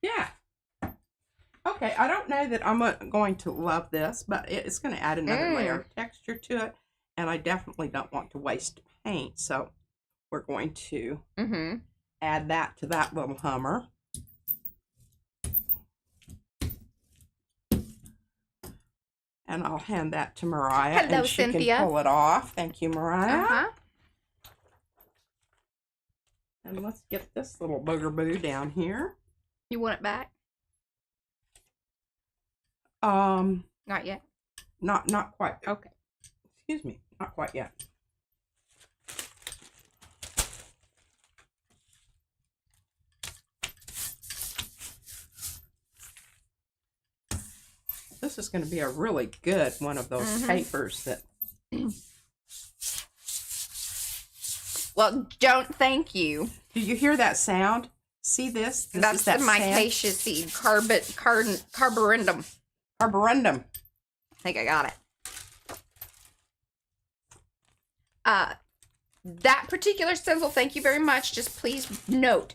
Yeah. Okay, I don't know that I'm going to love this, but it's going to add another layer of texture to it. And I definitely don't want to waste paint. So we're going to add that to that little Hummer. And I'll hand that to Mariah. Hello, and she Cynthia. Can pull it off. Thank you, Mariah. And let's get this little booger-boo down here. You want it back? Not yet. Not quite. Okay. Excuse me. Not quite yet. This is going to be a really good one of those papers that. Well, don't thank you. Do you hear that sound? See this? That's the micaceous seed, carborundum. Carborundum. I think I got it. That particular stencil, thank you very much. Just please note,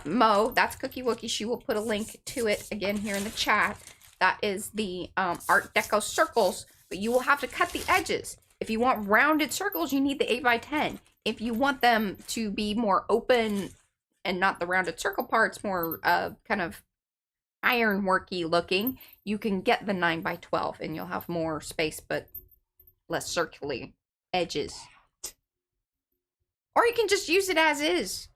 Mo, that's Cookie Wookie. She will put a link to it again here in the chat. That is the Art Deco circles, but you will have to cut the edges. If you want rounded circles, you need the 8x10. If you want them to be more open and not the rounded circle parts, more kind of ironworky looking, you can get the 9x12 and you'll have more space but less circular edges. Or you can just use it as is.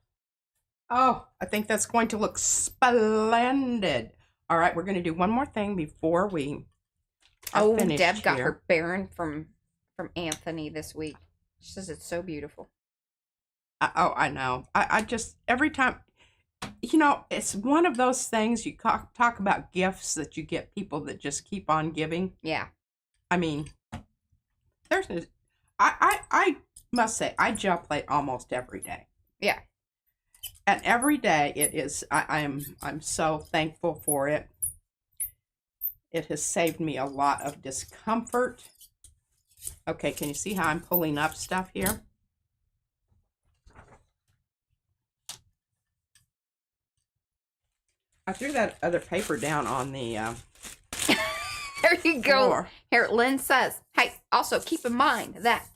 Oh, I think that's going to look splendid. All right, we're going to do one more thing before we are finished. Deb got her Baron from Anthony this week. She says it's so beautiful. I know. I just, every time, it's one of those things you talk about gifts that you get people that just keep on giving. Yeah. I mean, I must say, I gel plate almost every day. Yeah. And every day it is, I'm so thankful for it. It has saved me a lot of discomfort. Okay, can you see how I'm pulling up stuff here? I threw that other paper down on the there you go. floor. Here, Lynn says, hey, also keep in mind that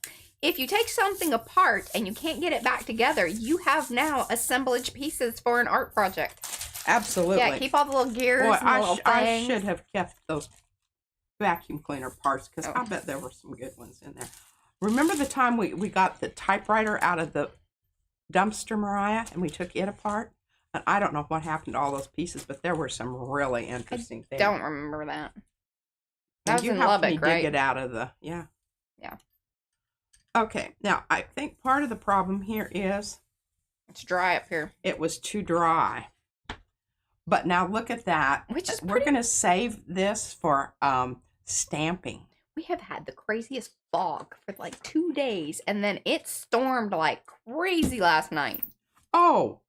if you take something apart and you can't get it back together, you have now assemblage pieces for an art project. Absolutely. Yeah, keep all the little gears and the little things. I should have kept those vacuum cleaner parts because I bet there were some good ones in there. Remember the time we got the typewriter out of the dumpster, Mariah, and we took it apart? And I don't know what happened to all those pieces, but there were some really interesting things. Don't remember that. That And was you in helped Lubbock, me dig right? it out of the, yeah. Yeah. Okay, now I think part of the problem here is it's dry up here. It was too dry. But now look at that. Which is We're going to save this for stamping. We have had the craziest fog for like 2 days, and then it stormed like crazy last night. Oh,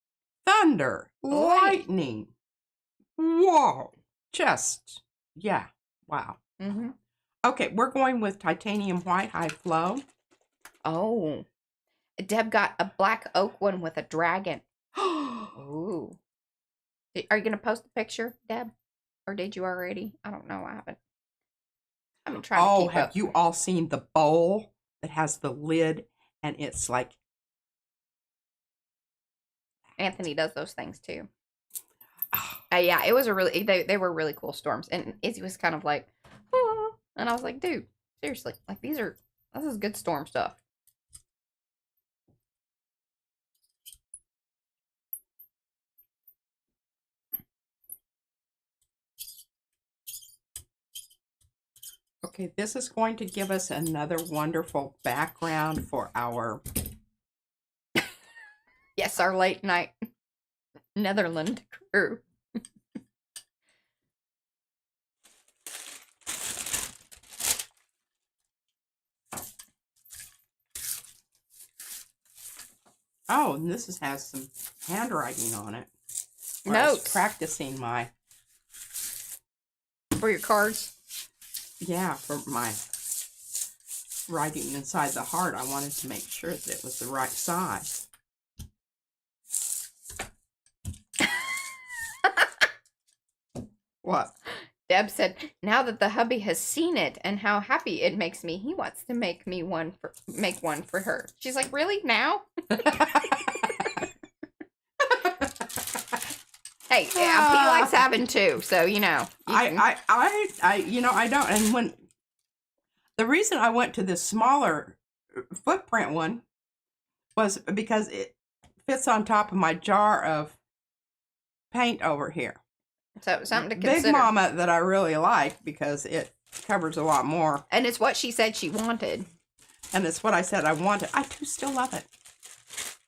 thunder, lightning. Whoa. Just, yeah, wow. Mm-hmm. Okay, we're going with titanium white high flow. Oh. Deb got a black oak one with a dragon. Ooh. Are you going to post the picture, Deb? Or did you already? I don't know. I haven't. I've been trying to keep have up. you all seen the bowl that has the lid and it's like... Anthony does those things too. Yeah, it was a really, they were really cool storms. And Izzy was kind of like, oh. And I was like, dude, seriously, like this is good storm stuff. Okay, this is going to give us another wonderful background for our... Yes, our late night Netherland crew. Oh, and this has some handwriting on it. Notes. Practicing my... For your cards? Yeah, for my writing inside the heart. I wanted to make sure that it was the right size. What? Deb said, now that the hubby has seen it and how happy it makes me, he wants to make one for her. She's like, really? Now? Hey, yeah, he likes having two, so you know. I don't. And when the reason I went to this smaller footprint one was because it fits on top of my jar of paint over here. So something to consider. Big Mama that I really like because it covers a lot more. And it's what she said she wanted. And it's what I said I wanted. I do still love it.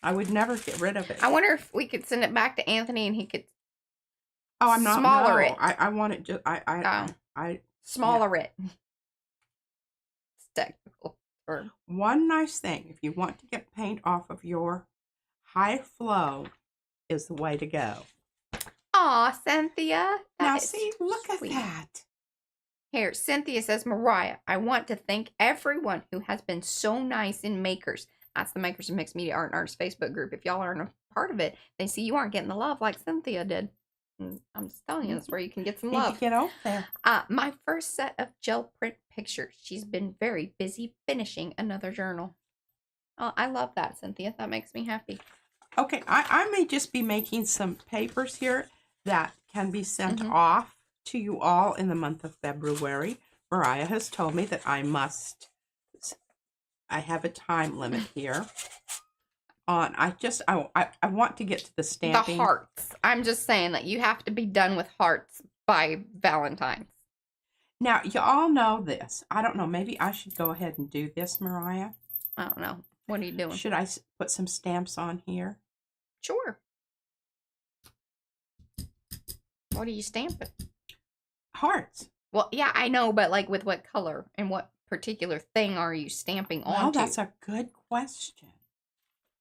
I would never get rid of it. I wonder if we could send it back to Anthony and he could. Oh, I'm not smaller it. I want it just smaller it. It's technical. One nice thing, if you want to get paint off of your high flow, is the way to go. Aw, Cynthia. Now see, look at that. Here, Cynthia says, Mariah, I want to thank everyone who has been so nice in Makers. That's the Makers of Mixed Media Art and Artists Facebook group. If y'all aren't a part of it, they see you aren't getting the love like Cynthia did. And I'm just telling you, that's where you can get some love. Get out there. My first set of gel print pictures. She's been very busy finishing another journal. Oh, I love that, Cynthia. That makes me happy. Okay, I may just be making some papers here that can be sent off to you all in the month of February. Mariah has told me that I have a time limit here. I want to get to the stamping. The hearts. I'm just saying that you have to be done with hearts by Valentine's. Now, you all know this. I don't know. Maybe I should go ahead and do this, Mariah. I don't know. What are you doing? Should I put some stamps on here? Sure. What are you stamping? Hearts. Well, yeah, I know, but like with what color and what particular thing are you stamping onto? Oh, that's a good question.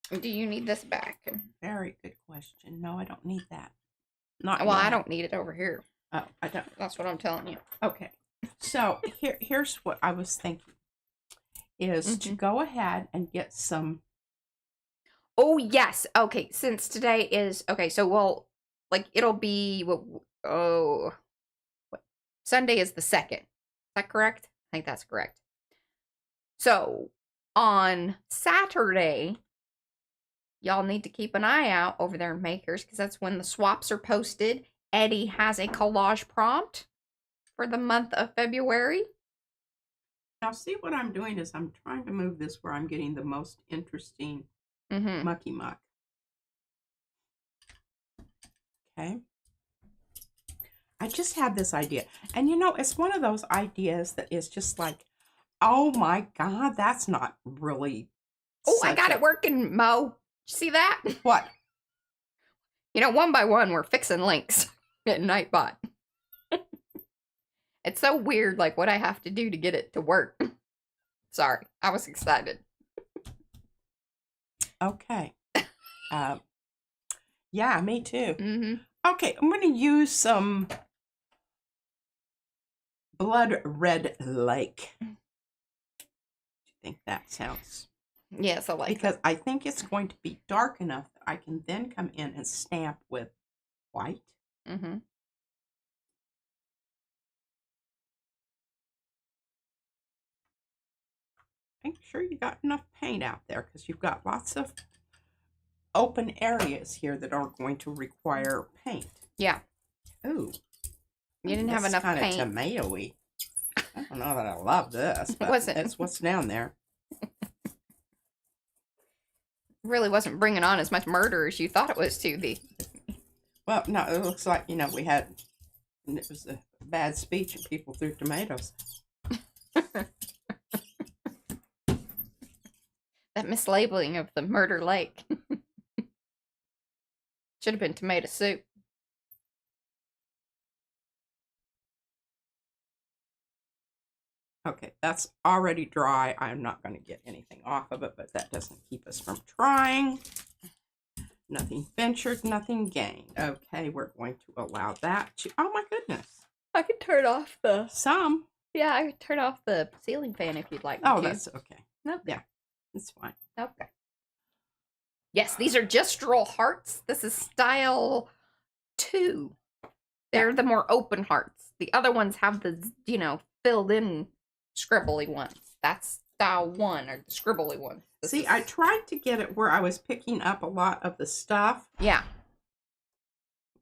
Do you need this back? Very good question. No, I don't need that. Not well, yet. I don't need it over here. Oh, I don't. That's what I'm telling you. Okay. So here's what I was thinking is to go ahead and get some. Oh, yes. Okay. Since today is okay. So, well, like it'll be, Sunday is the 2nd. Is that correct? I think that's correct. So on Saturday, y'all need to keep an eye out over their Makers because that's when the swaps are posted. Eddie has a collage prompt for the month of February. Now, see what I'm doing is I'm trying to move this where I'm getting the most interesting mucky muck. Okay. I just had this idea. And you know, it's one of those ideas that is just like, oh my God, that's not really. Oh, I got it working, Mo. See that? What? You know, one by one, we're fixing links at Nightbot. It's so weird, like, what I have to do to get it to work. Sorry, I was excited. Okay. Yeah, me too. Mm-hmm. Okay, I'm going to use some Blood Red Lake. Do you think that sounds? Yes, I like it. Because I think it's going to be dark enough that I can then come in and stamp with white. Mm-hmm. Make sure you got enough paint out there because you've got lots of open areas here that aren't going to require paint. Yeah. Ooh. You didn't have enough paint. It's kind of tomatoey. I don't know that I love this, but that's what's down there. Really wasn't bringing on as much murder as you thought it was to be. Well, no, it looks like, you know, it was a bad speech and people threw tomatoes. That mislabeling of the murder lake. Should have been tomato soup. Okay, that's already dry. I'm not going to get anything off of it, but that doesn't keep us from trying. Nothing ventured, nothing gained. Okay, we're going to allow that to... Oh my goodness. I could turn off the... Some. Yeah, I could turn off the ceiling fan if you'd like me to. That's okay. Nope. Yeah, it's fine. Okay. Yes, these are just roll hearts. This is style 2. They're the more open hearts. The other ones have the, you know, filled in scribbly ones. That's style 1, or the scribbly one. See, I tried to get it where I was picking up a lot of the stuff. Yeah.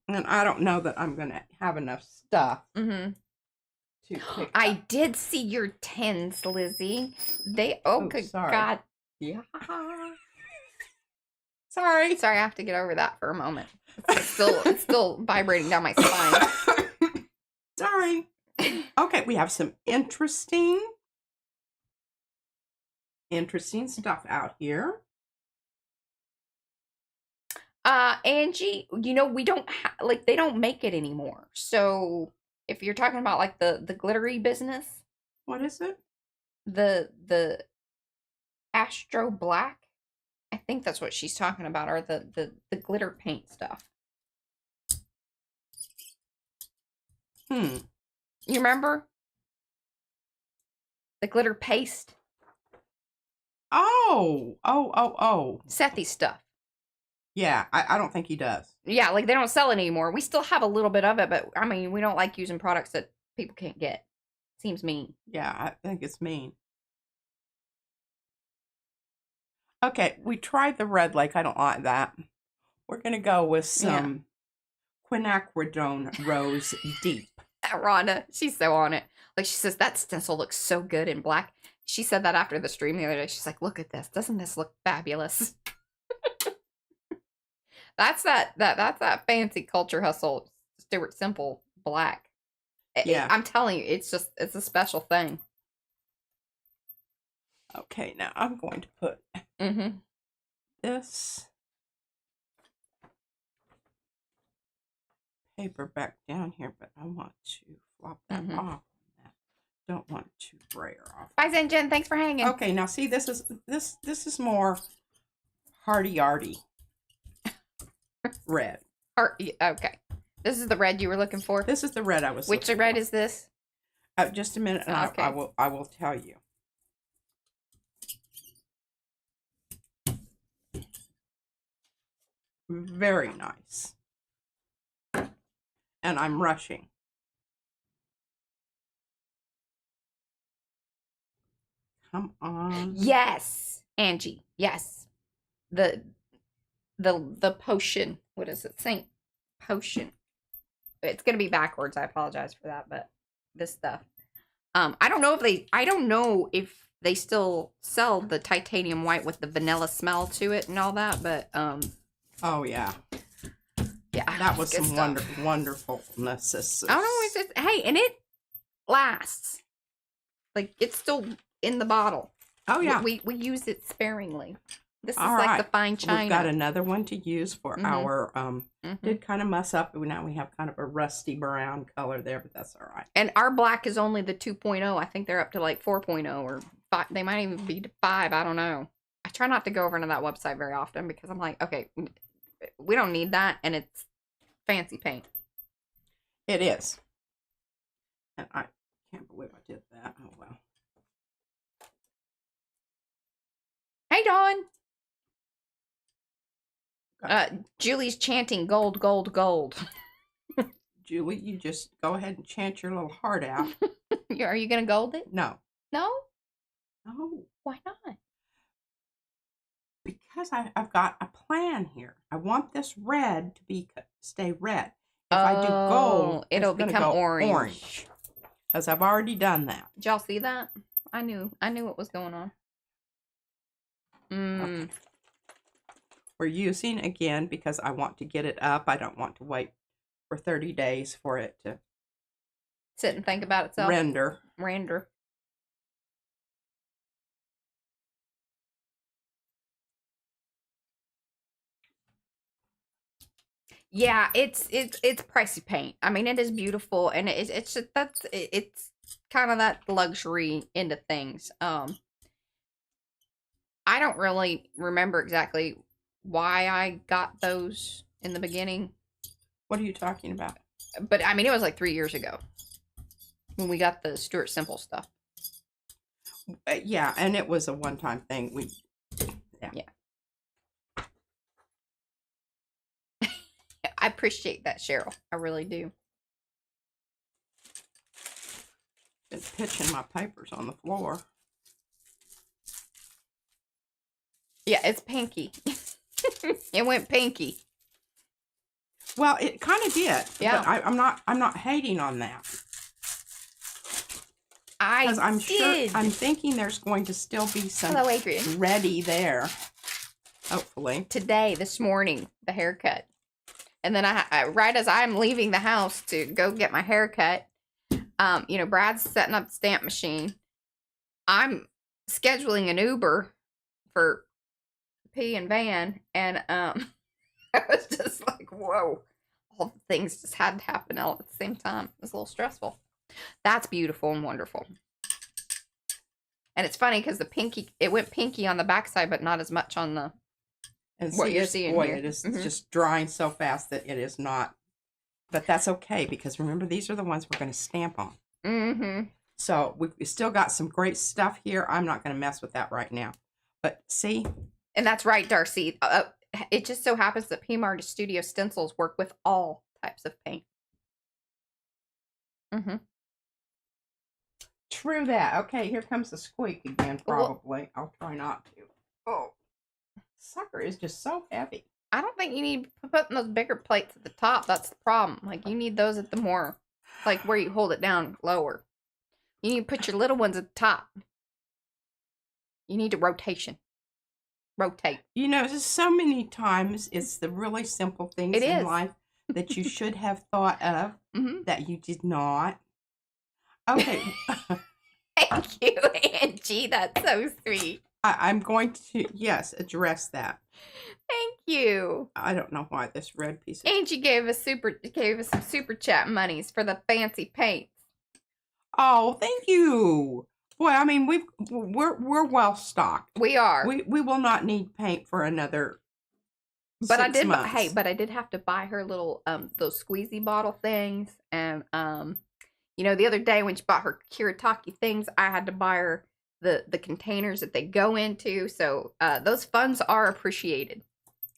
And I don't know that I'm going to have enough stuff to pick I up. did see your tins, Lizzie. They, good sorry. God. Yeah. Sorry. Sorry, I have to get over that for a moment. It's still vibrating down my spine. Sorry. Okay, we have some interesting stuff out here. Angie, you know, we don't like, they don't make it anymore. So if you're talking about like the glittery business. What is it? The Astro Black. I think that's what she's talking about, or the glitter paint stuff. You remember? The glitter paste. Oh. Sethy's stuff. Yeah, I don't think he does. Yeah, like they don't sell it anymore. We still have a little bit of it, but I mean, we don't like using products that people can't get. Seems mean. Yeah, I think it's mean. Okay, we tried the Red Lake. I don't like that. We're going to go with some quinacridone Rose Deep. Rhonda, she's so on it. Like, she says, that stencil looks so good in black. She said that after the stream the other day. She's like, look at this. Doesn't this look fabulous? That's that fancy Culture Hustle Stuart Simple black. Yeah. I'm telling you, it's a special thing. Okay, now I'm going to put this paper back down here, but I want to flop that off. Don't want to brayer off. Bye, Zen Jen. Thanks for hanging. Okay, now see, this is more Arty red. Okay, this is the red you were looking for. This is the red I was. Which red is this? Just a minute, and okay. I will tell you. Very nice. And I'm rushing. Come on. Yes, Angie. Yes. The potion. What is it? Saint Potion. It's gonna be backwards. I apologize for that, but this stuff. I don't know if they still sell the titanium white with the vanilla smell to it and all that, but oh yeah. Yeah, that was good some wonderfulness. I don't know. It's just, hey, and it lasts. Like, it's still in the bottle. Oh, yeah. We use it sparingly. This is All like right. the fine china. We've got another one to use for our, did kind of mess up. Now we have kind of a rusty brown color there, but that's all right. And our black is only the 2.0. I think they're up to like 4.0 or 5. They might even be to 5. I don't know. I try not to go over into that website very often because I'm like, okay, we don't need that. And it's fancy paint. It is. And I can't believe I did that. Oh, well. Hey, Dawn. Julie's chanting gold, gold, gold. Julie, you just go ahead and chant your little heart out. Are you going to gold it? No. No? No. Why not? Because I've got a plan here. I want this red to stay red. If I do gold, it'll become orange. Because I've already done that. Did y'all see that? I knew what was going on. Okay. We're using, again, because I want to get it up. I don't want to wait for 30 days for it to sit and think about itself. Render. Yeah, it's pricey paint. I mean, it is beautiful, and it's kind of that luxury into things. I don't really remember exactly why I got those in the beginning. What are you talking about? But I mean, it was like 3 years ago when we got the Stuart Simple stuff. Yeah, and it was a one-time thing. Yeah. I appreciate that, Cheryl. I really do. Been pitching my papers on the floor. Yeah, it's pinky. It went pinky. Well, it kind of did. Yeah. But I'm not hating on that. I'm thinking there's going to still be some ready there. Hopefully. Today, this morning, the haircut. And then I right as I'm leaving the house to go get my haircut, Brad's setting up the stamp machine. I'm scheduling an Uber for P and Van, and I was just like, whoa. All the things just had to happen all at the same time. It was a little stressful. That's beautiful and wonderful. And it's funny because it went pinky on the backside, but not as much on the what you're seeing here. It is just drying so fast that it is not. But that's okay, because remember, these are the ones we're going to stamp on. So we've still got some great stuff here. I'm not going to mess with that right now. But see? And that's right, Darcy. It just so happens that PM Artist Studio stencils work with all types of paint. True that. Okay, here comes the squeak again, probably. I'll try not to. Oh. Sucker is just so heavy. I don't think you need to put those bigger plates at the top. That's the problem. Like, you need those at the more, like, where you hold it down lower. You need to put your little ones at the top. You need to rotate. Just so many times it's the really simple things in life that you should have thought of that you did not. Okay. Thank you, Angie. That's so sweet. I'm going to, address that. Thank you. I don't know why this red piece. Angie gave us some super chat monies for the fancy paints. Oh, thank you. Boy, I mean, we're well stocked. We are. We will not need paint for another. But 6 months. I did have to buy her little those squeezy bottle things, and the other day when she bought her Kiritaki things, I had to buy her the containers that they go into. So those funds are appreciated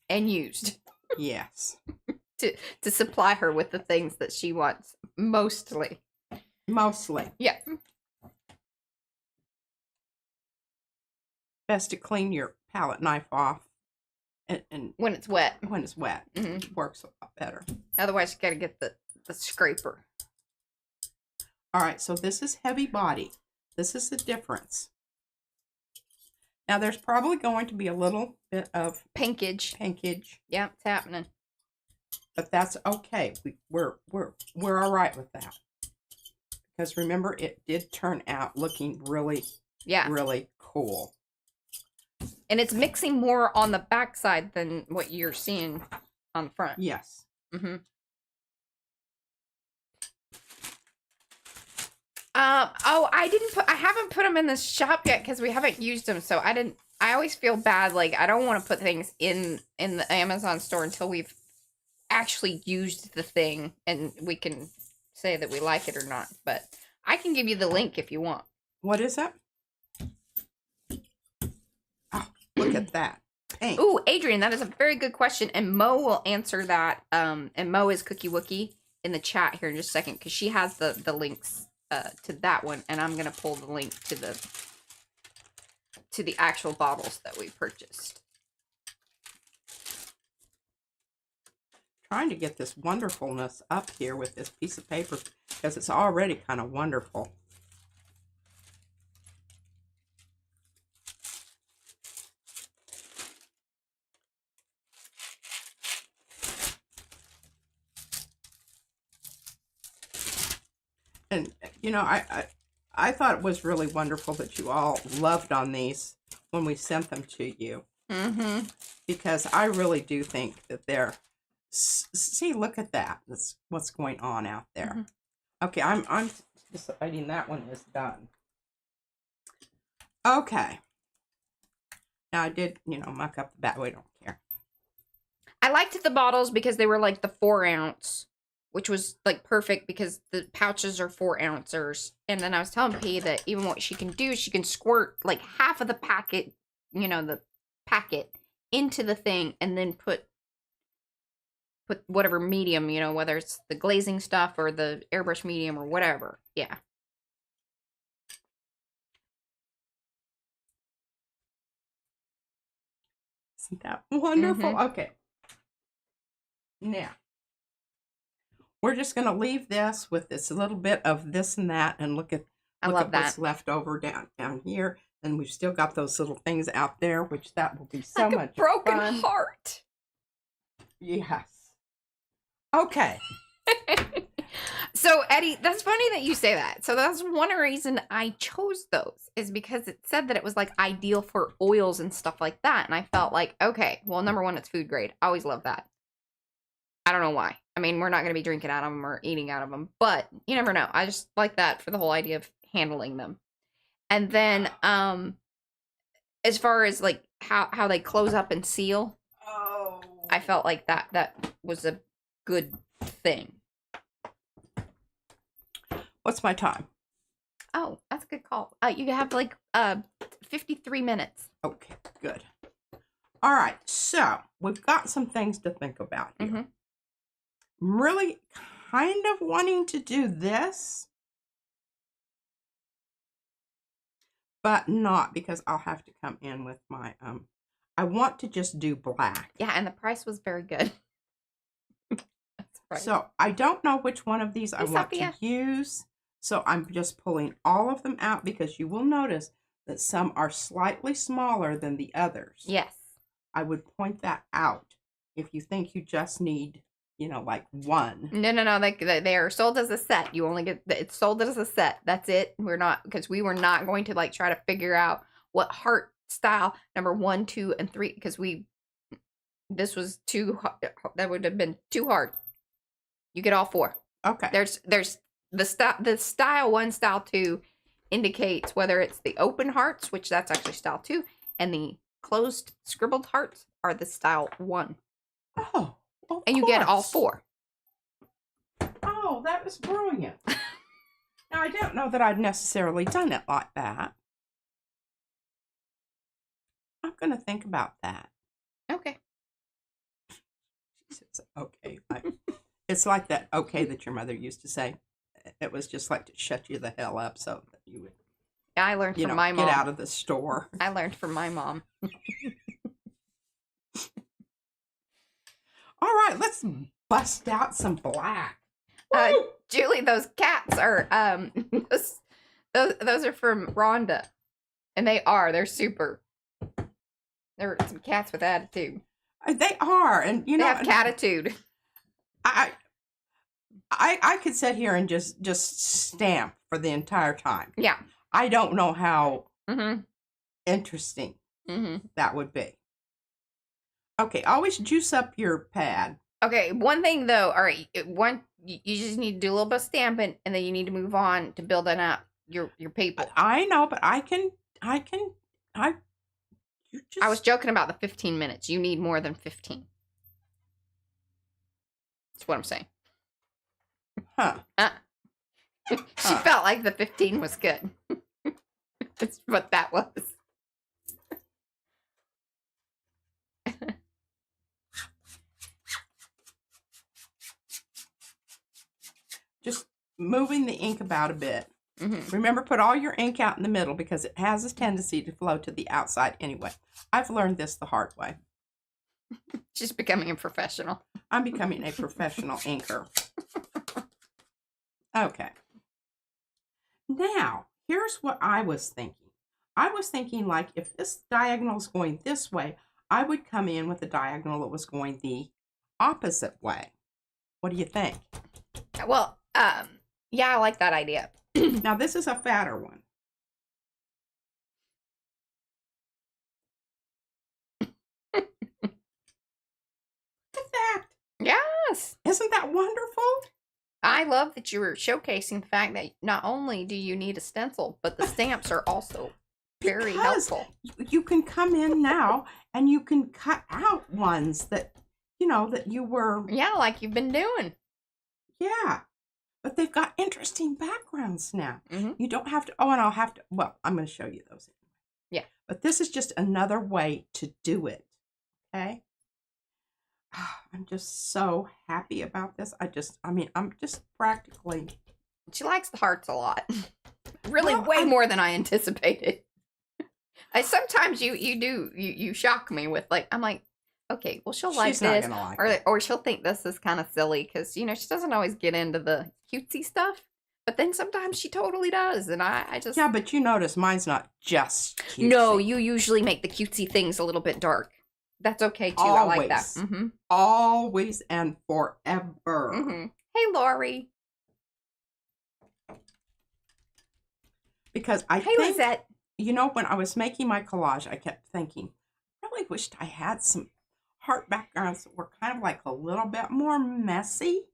and used. Yes. to supply her with the things that she wants. Mostly. Yeah. Best to clean your palette knife off. And when it's wet. It works a lot better. Otherwise, you got to get the scraper. All right, so this is heavy body. This is the difference. Now, there's probably going to be a little bit of pinkage. Pinkage. Yeah, it's happening. but that's okay. We're all right with that. Because remember, it did turn out looking really, really cool. And it's mixing more on the back side than what you're seeing on the front. Yes. Mm-hmm. I haven't put them in the shop yet because we haven't used them. So I always feel bad. Like, I don't want to put things in the Amazon store until we've actually used the thing and we can say that we like it or not. But I can give you the link if you want. What is that? Oh, look at that. Pink. Ooh, Adrian, that is a very good question. And Mo will answer that. And Mo is Cookie Wookie in the chat here in just a second because she has the links to that one. And I'm going to pull the link to the actual bottles that we purchased. Trying to get this wonderfulness up here with this piece of paper because it's already kind of wonderful. And, you know, I thought it was really wonderful that you all loved on these when we sent them to you. Mm-hmm. Because I really do think that they're... See, look at that. That's what's going on out there. Mm-hmm. Okay, I'm deciding that one is done. Okay. Now I did, you know, muck up the back. We don't care. I liked the bottles because they were like the 4 ounce, which was like perfect because the pouches are 4 ounces. And then I was telling P that even what she can do, she can squirt like half of the packet, you know, the packet into the thing and then put whatever medium, you know, whether it's the glazing stuff or the airbrush medium or whatever. Yeah. Isn't that wonderful? Mm-hmm. Okay. Now, we're just going to leave this with this little bit of this and that and look at what's left over down here. And we've still got those little things out there, which that will be so like much a broken fun. Heart. Yes. Okay. So, Eddie, that's funny that you say that. So that's one reason I chose those is because it said that it was like ideal for oils and stuff like that. And I felt like, okay, well, number one, it's food grade. I always love that. I don't know why. I mean, we're not going to be drinking out of them or eating out of them, but you never know. I just like that for the whole idea of handling them. And then, as far as like how they close up and seal, I felt like that was a good thing. What's my time? Oh, that's a good call. You have like 53 minutes. Okay, good. All right, so we've got some things to think about here. Mm-hmm. I'm really kind of wanting to do this, but not because I'll have to come in with my I want to just do black. Yeah, and the price was very good. So I don't know which one of these I want to use. So I'm just pulling all of them out because you will notice that some are slightly smaller than the others. Yes. I would point that out if you think you just need, you know, like one. No. They are sold as a set. You only get, it's sold as a set. That's it. We're not, because we were not going to like try to figure out what heart style number 1, 2, and 3, because this was too, that would have been too hard. You get all 4. Okay. There's the style 1, style 2 indicates whether it's the open hearts, which that's actually style 2, and the closed scribbled hearts are the style 1. Oh, and you get all 4. Oh, that was brilliant. Now I don't know that I'd necessarily done it like that. I'm going to think about that. Okay. She says, okay. It's like that okay that your mother used to say. It was just like to shut you the hell up so that you would, yeah, I learned from my mom. Get out of the store. I learned from my mom. All right, let's bust out some black. Julie, those cats are those are from Rhonda, and they're super. They're some cats with attitude. They are, and you know, they have catitude. I I could sit here and just stamp for the entire time. Yeah. I don't know how Mm-hmm. interesting Mm-hmm. that would be. Okay, always juice up your pad. Okay, one thing though, all right, you just need to do a little bit of stamping, and then you need to move on to building up your people. I know, but I you just. I was joking about the 15 minutes. You need more than 15. That's what I'm saying. Huh. She felt like the 15 was good. That's what that was. Just moving the ink about a bit. Mm-hmm. Remember, put all your ink out in the middle because it has a tendency to flow to the outside anyway. I've learned this the hard way. She's becoming a professional. I'm becoming a professional inker. Okay. Now, here's what I was thinking. I was thinking, like, if this diagonal is going this way, I would come in with a diagonal that was going the opposite way. What do you think? Well, yeah, I like that idea. Now, this is a fatter one. Look at that. Yes. Isn't that wonderful? I love that you were showcasing the fact that not only do you need a stencil, but the stamps are also very helpful. You can come in now and you can cut out ones that, you know, that you were. Yeah, like you've been doing. Yeah. But they've got interesting backgrounds now. Mm-hmm. You don't have to. Oh, and I'll have to. Well, I'm going to show you those. Yeah. But this is just another way to do it. Okay. I'm just so happy about this. I'm just practically. She likes the hearts a lot. Really, Well, way more than I anticipated. Sometimes you shock me with, like, I'm like, okay, well, she'll like She's not this, gonna like it. or she'll think this is kind of silly because she doesn't always get into the cutesy stuff, but then sometimes she totally does, and I just Yeah, but you notice mine's not just cutesy. No, you usually make the cutesy things a little bit dark. That's okay too. I like that. Mm-hmm. Always and forever. Mm-hmm. Hey, Lori. Because I Hey, think, Lizette. when I was making my collage, I kept thinking, I really wished I had some heart backgrounds that were kind of like a little bit more messy.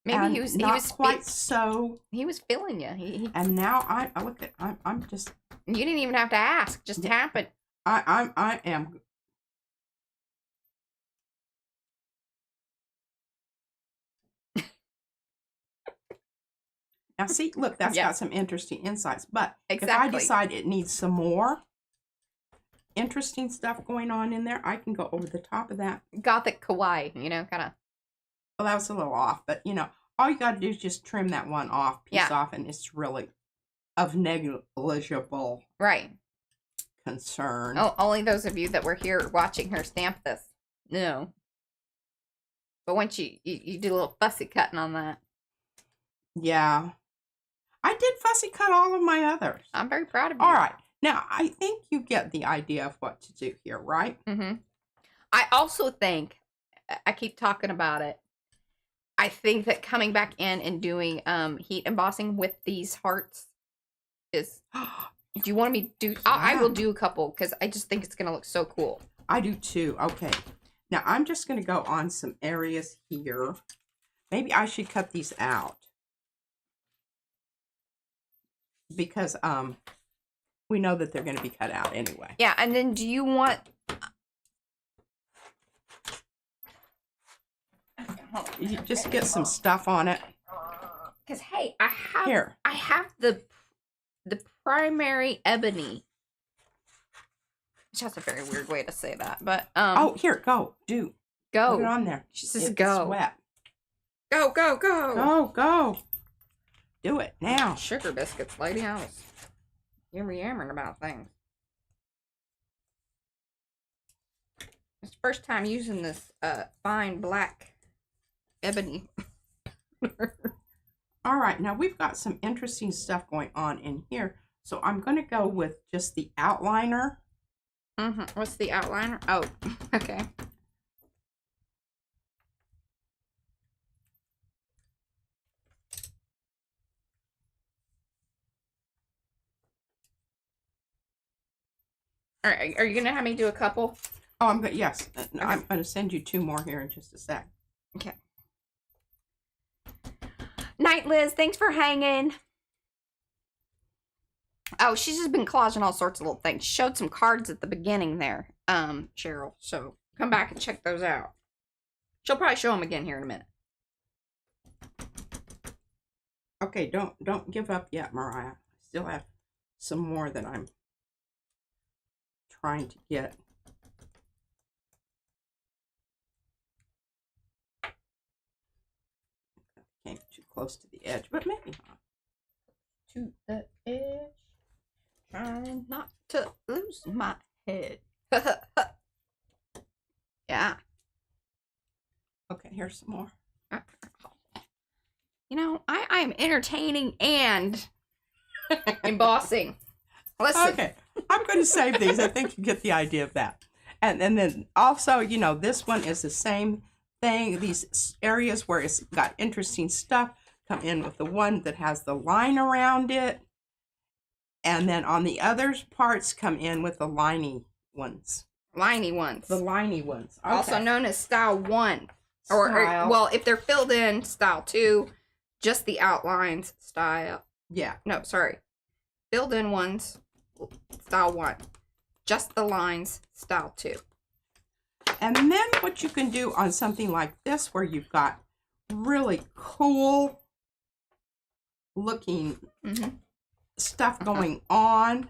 Maybe he was quite so. He was feeling you. And now I'm just. You didn't even have to ask. Just tap it. I am. Now see, look, that's got some interesting insights. But if I decide it needs some more interesting stuff going on in there, I can go over the top of that. Gothic kawaii, kind of. Well, that was a little off, but all you got to do is just trim that one piece off, and it's really of negligible concern. Oh, only those of you that were here watching her stamp this. No. But once you do a little fussy cutting on that. Yeah. I did fussy cut all of my others. I'm very proud of you. All right. Now, I think you get the idea of what to do here, right? Mm-hmm. I also think, I keep talking about it, I think that coming back in and doing heat embossing with these hearts is... Do you want me to do... I will do a couple because I just think it's going to look so cool. I do too. Okay. Now, I'm just going to go on some areas here. Maybe I should cut these out. Because we know that they're going to be cut out anyway. Yeah, and then do you want... You just get some stuff on it. Because, hey, I have... Here. I have the primary ebony. Which has a very weird way to say that, but... oh, here, go. Do. Go. Put it on there. She says go. It's wet. Go. Go. Do it now. Sugar biscuits, lady. I was yammering about things. It's the first time using this fine black ebony. All right, now we've got some interesting stuff going on in here. So I'm going to go with just the outliner. What's the outliner? Oh, okay. Are you gonna have me do a couple? Oh, I'm good. Yes, Okay. I'm going to send you 2 more here in just a sec. Okay. Night, Liz. Thanks for hanging. Oh, she's just been collaging all sorts of little things. She showed some cards at the beginning there, Cheryl. So come back and check those out. She'll probably show them again here in a minute. Okay, don't give up yet, Mariah. I still have some more that I'm trying to get. Came too close to the edge, but maybe not. To the edge. Trying not to lose my head. Yeah. Okay, here's some more. You know, I am entertaining and embossing. Listen. Okay, I'm going to save these. I think you get the idea of that. And then also, you know, this one is the same thing. These areas where it's got interesting stuff come in with the one that has the line around it. And then on the other parts come in with the liney ones. Liney ones. The liney ones. Okay. Also known as style 1. Style. Or, well, if they're filled in, style 2. Just the outlines, style. Yeah. No, sorry. Filled in ones, style 1. Just the lines, style 2. And then what you can do on something like this, where you've got really cool looking stuff going on,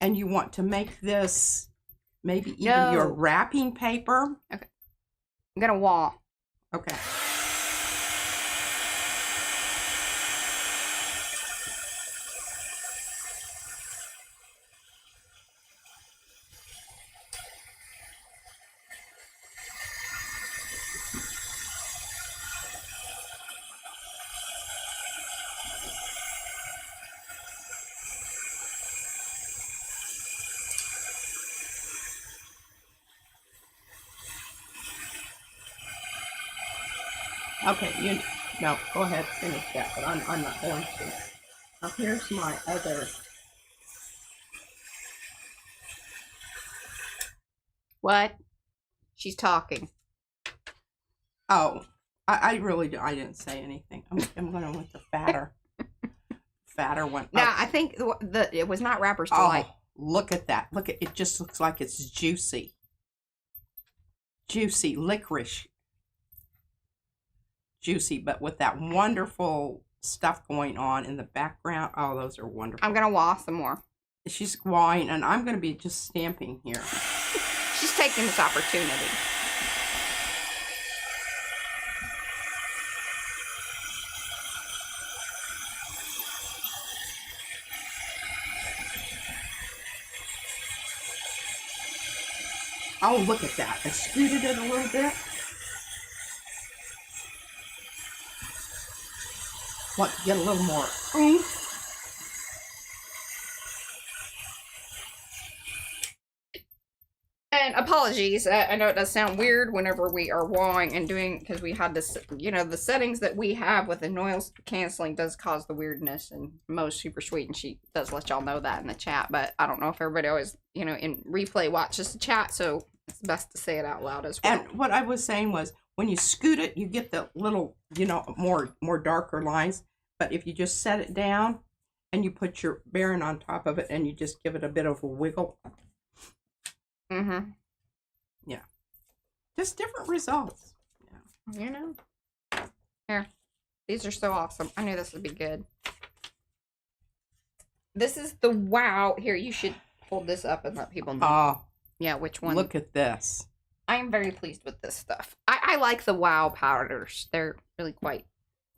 and you want to make this maybe even your wrapping paper. Okay. I'm gonna wall. Okay. Okay, no, go ahead, finish that, but I'm not going to. Now here's my other. What? She's talking. Oh, I didn't say anything. I'm going with the fatter one. Now, I think it was not Wrapper's Delight. Oh, look at that. Look at it. Just looks like it's juicy. Juicy licorice. Juicy, but with that wonderful stuff going on in the background. Oh, those are wonderful. I'm gonna wash some more. She's wawing, and I'm gonna be just stamping here. She's taking this opportunity. Oh, look at that. I scooted it a little bit. Want to get a little more oomph. And apologies, I know it does sound weird whenever we are wawing and doing, because we had this, you know, the settings that we have with the noise canceling does cause the weirdness, and Mo's super sweet, and she does let y'all know that in the chat, but I don't know if everybody always, you know, in replay watches the chat, so it's best to say it out loud as well. And what I was saying was, when you scoot it, you get the little, you know, more darker lines, but if you just set it down and you put your Baron on top of it and you just give it a bit of a wiggle. Mm-hmm. Yeah. Just different results. Yeah. You know. Here. These are so awesome. I knew this would be good. This is the wow. Here, you should hold this up and let people know. Oh. Yeah, which one? Look at this. I am very pleased with this stuff. I like the wow powders. They're really quite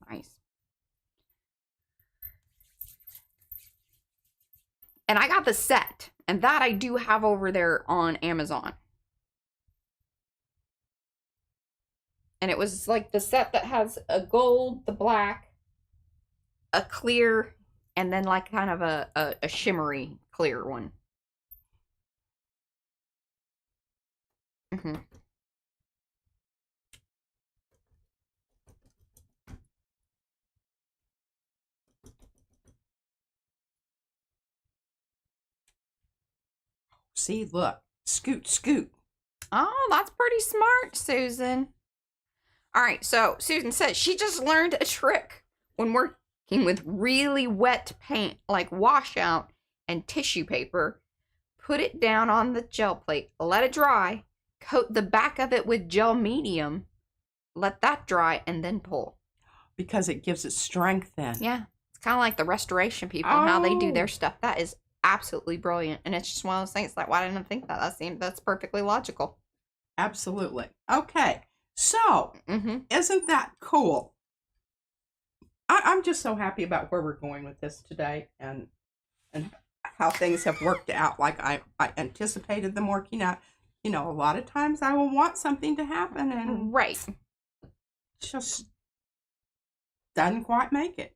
nice. And I got the set. And that I do have over there on Amazon. And it was like the set that has a gold, the black, a clear, and then like kind of a shimmery clear one. Mm-hmm. See, look. Scoot, scoot. Oh, that's pretty smart, Susan. All right, so Susan says she just learned a trick when working with really wet paint, like washout and tissue paper. Put it down on the gel plate, let it dry, coat the back of it with gel medium, let that dry, and then pull. Because it gives it strength then. Yeah, it's kind of like the restoration people and how they do their stuff. That is absolutely brilliant, and it's just one of those things like, why didn't I think that? That's perfectly logical. Absolutely. Okay. So, isn't that cool? I'm just so happy about where we're going with this today and how things have worked out like I anticipated them working out. You know, a lot of times I will want something to happen and right. Just doesn't quite make it.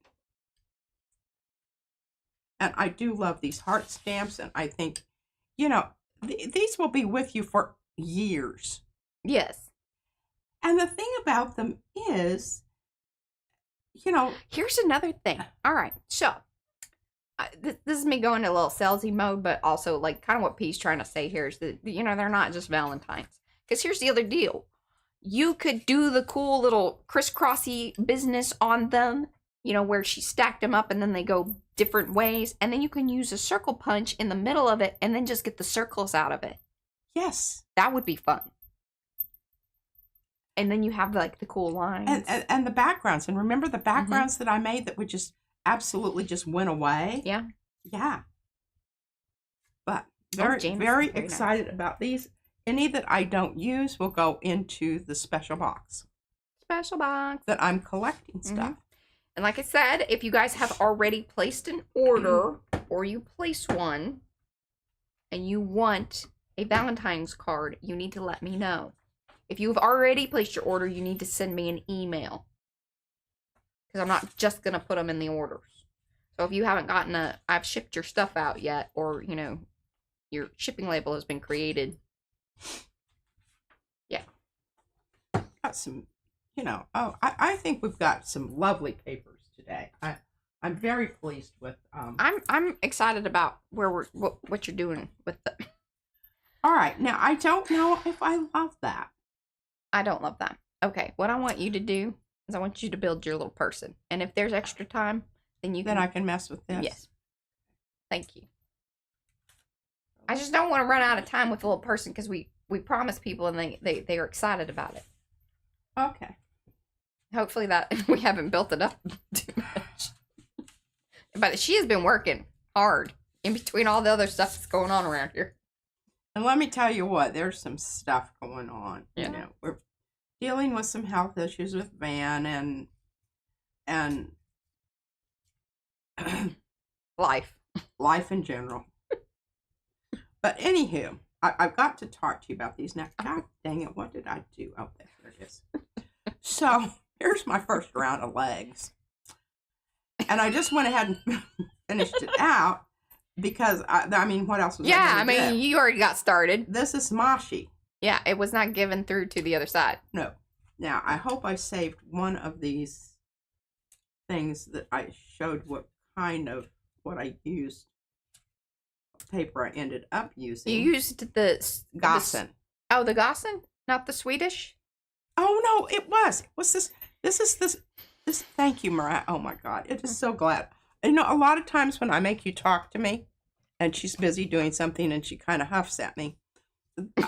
And I do love these heart stamps, and I think, you know, these will be with you for years. Yes. And the thing about them is, you know. Here's another thing. All right. So, this is me going to a little salesy mode, but also, like, kind of what P's trying to say here is that, you know, they're not just Valentine's. Because here's the other deal. You could do the cool little crisscrossy business on them, you know, where she stacked them up and then they go different ways. And then you can use a circle punch in the middle of it and then just get the circles out of it. Yes. That would be fun. And then you have, like, the cool lines. And the backgrounds. And remember the backgrounds that I made that would just absolutely just went away? Yeah. Yeah. But very excited about these. Any that I don't use will go into the special box. Special box. That I'm collecting stuff. And like I said, if you guys have already placed an order or you place one and you want a Valentine's card, you need to let me know. If you've already placed your order, you need to send me an email. Because I'm not just going to put them in the orders. So if you haven't gotten I've shipped your stuff out yet, or, you know, your shipping label has been created. Yeah. Got some, you know, I think we've got some lovely papers today. I'm very pleased with. I'm excited about what you're doing with them. All right. Now, I don't know if I love that. I don't love that. Okay. What I want you to do is I want you to build your little person. And if there's extra time, then you can. Then I can mess with this. Yes. Thank you. I just don't want to run out of time with the little person because we promise people and they are excited about it. Okay. Hopefully that we haven't built it up too much. But she has been working hard in between all the other stuff that's going on around here. And let me tell you what, there's some stuff going on. Yeah. You know, we're dealing with some health issues with Van and life in general. But anywho, I've got to talk to you about these now. God dang it, what did I do? Oh, there it is. So here's my first round of legs. And I just went ahead and finished it out because, I mean, what else was I mean, do? you already got started. This is Moshi. Yeah, it was not given through to the other side. No. Now, I hope I saved one of these things that I showed what I used. Paper I ended up using. You used the Gossan. The Gossan? Not the Swedish? Oh, no, it was this. Thank you, Mariah. Oh, my God. It is so glad. You know, a lot of times when I make you talk to me and she's busy doing something and she kind of huffs at me,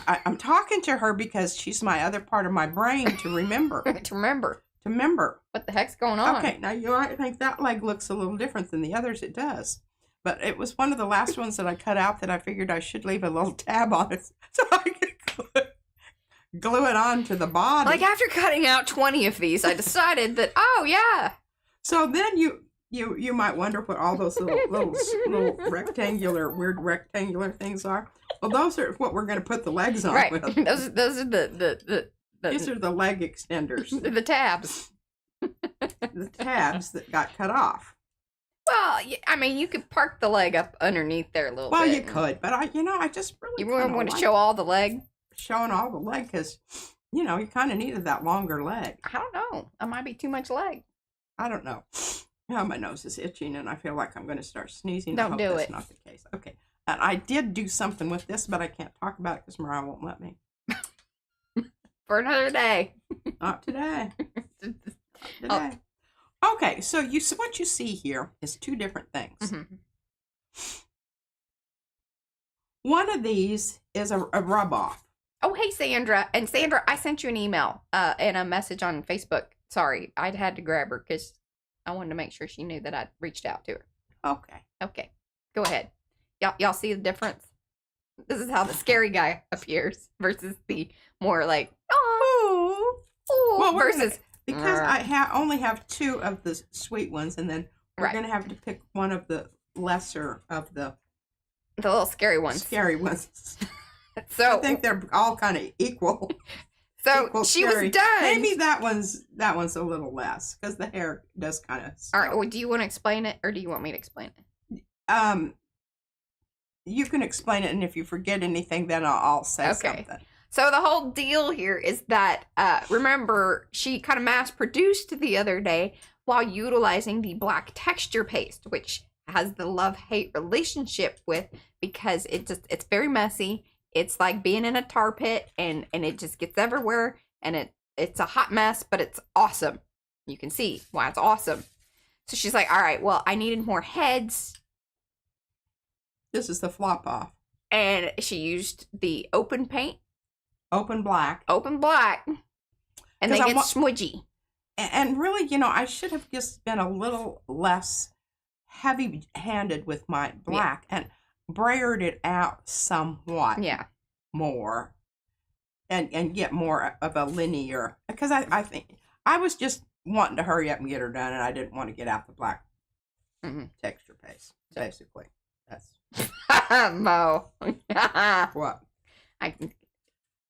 I'm talking to her because she's my other part of my brain to remember. To remember. What the heck's going on? Okay, now you might think that leg looks a little different than the others. It does. But it was one of the last ones that I cut out that I figured I should leave a little tab on it so I could glue it on to the body. Like after cutting out 20 of these, I decided that, oh, yeah. So then you might wonder what all those little weird rectangular things are. Well, those are what we're going to put the legs on right. with. Those are the These are the leg extenders. The tabs. The tabs that got cut off. Well, I mean, you could park the leg up underneath there a little bit. Well, you could, but I just really you wouldn't want to show all the leg? Showing all the leg because, you know, you kind of needed that longer leg. I don't know. That might be too much leg. I don't know. Now my nose is itching and I feel like I'm going to start sneezing. Don't do it. That's not the case. Okay. And I did do something with this, but I can't talk about it because Mariah won't let me. For another day. Not today. Not today. Okay, so what you see here is two different things. Mm-hmm. One of these is a rub off. Oh, hey, Sandra. And Sandra, I sent you an email and a message on Facebook. Sorry, I had to grab her because I wanted to make sure she knew that I reached out to her. Okay. Okay, go ahead. Y'all see the difference? This is how the scary guy appears versus the more like, oh, well, versus... because I only have two of the sweet ones, and then we're going to have to pick one of the lesser of the little scary ones. Scary ones. So I think they're all kind of equal. So equal she scary. was done. Maybe that one's a little less because the hair does kind of. All right. Well, do you want to explain it, or do you want me to explain it? You can explain it, and if you forget anything, then I'll say something. So the whole deal here is that, remember, she kind of mass-produced the other day while utilizing the black texture paste, which has the love-hate relationship with, because it's very messy. It's like being in a tar pit, and it just gets everywhere, and it's a hot mess, but it's awesome. You can see why it's awesome. So she's like, all right, well, I needed more heads. This is the flop off. And she used the open paint. Open black. Open black. And they get smudgy. And really, I should have just been a little less heavy-handed with my black and brayered it out somewhat more and get more of a linear, because I think I was just wanting to hurry up and get her done, and I didn't want to get out the black texture paste, basically. That's Mo. What?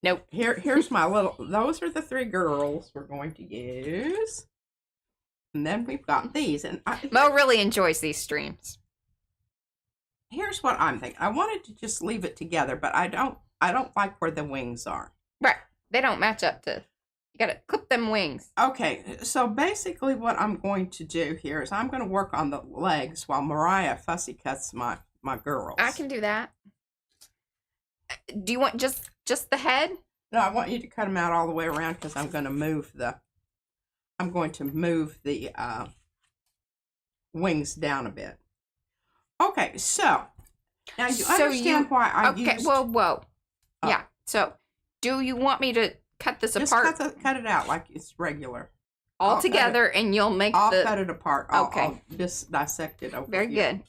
Nope. Here's my little. Those are the three girls we're going to use, and then we've got these. And Mo really enjoys these streams. Here's what I'm thinking. I wanted to just leave it together, but I don't like where the wings are. Right. They don't match up to. You gotta clip them wings. Okay. So basically, what I'm going to do here is I'm going to work on the legs while Mariah fussy cuts my girls. I can do that. Do you want just the head? No, I want you to cut them out all the way around because I'm going to move the wings down a bit. Okay, so now you understand why I used. Okay, whoa. Yeah. So, do you want me to cut this apart? Just cut it out like it's regular. All together, and you'll make I'll cut it apart. Okay. I'll just dissect it over Very good.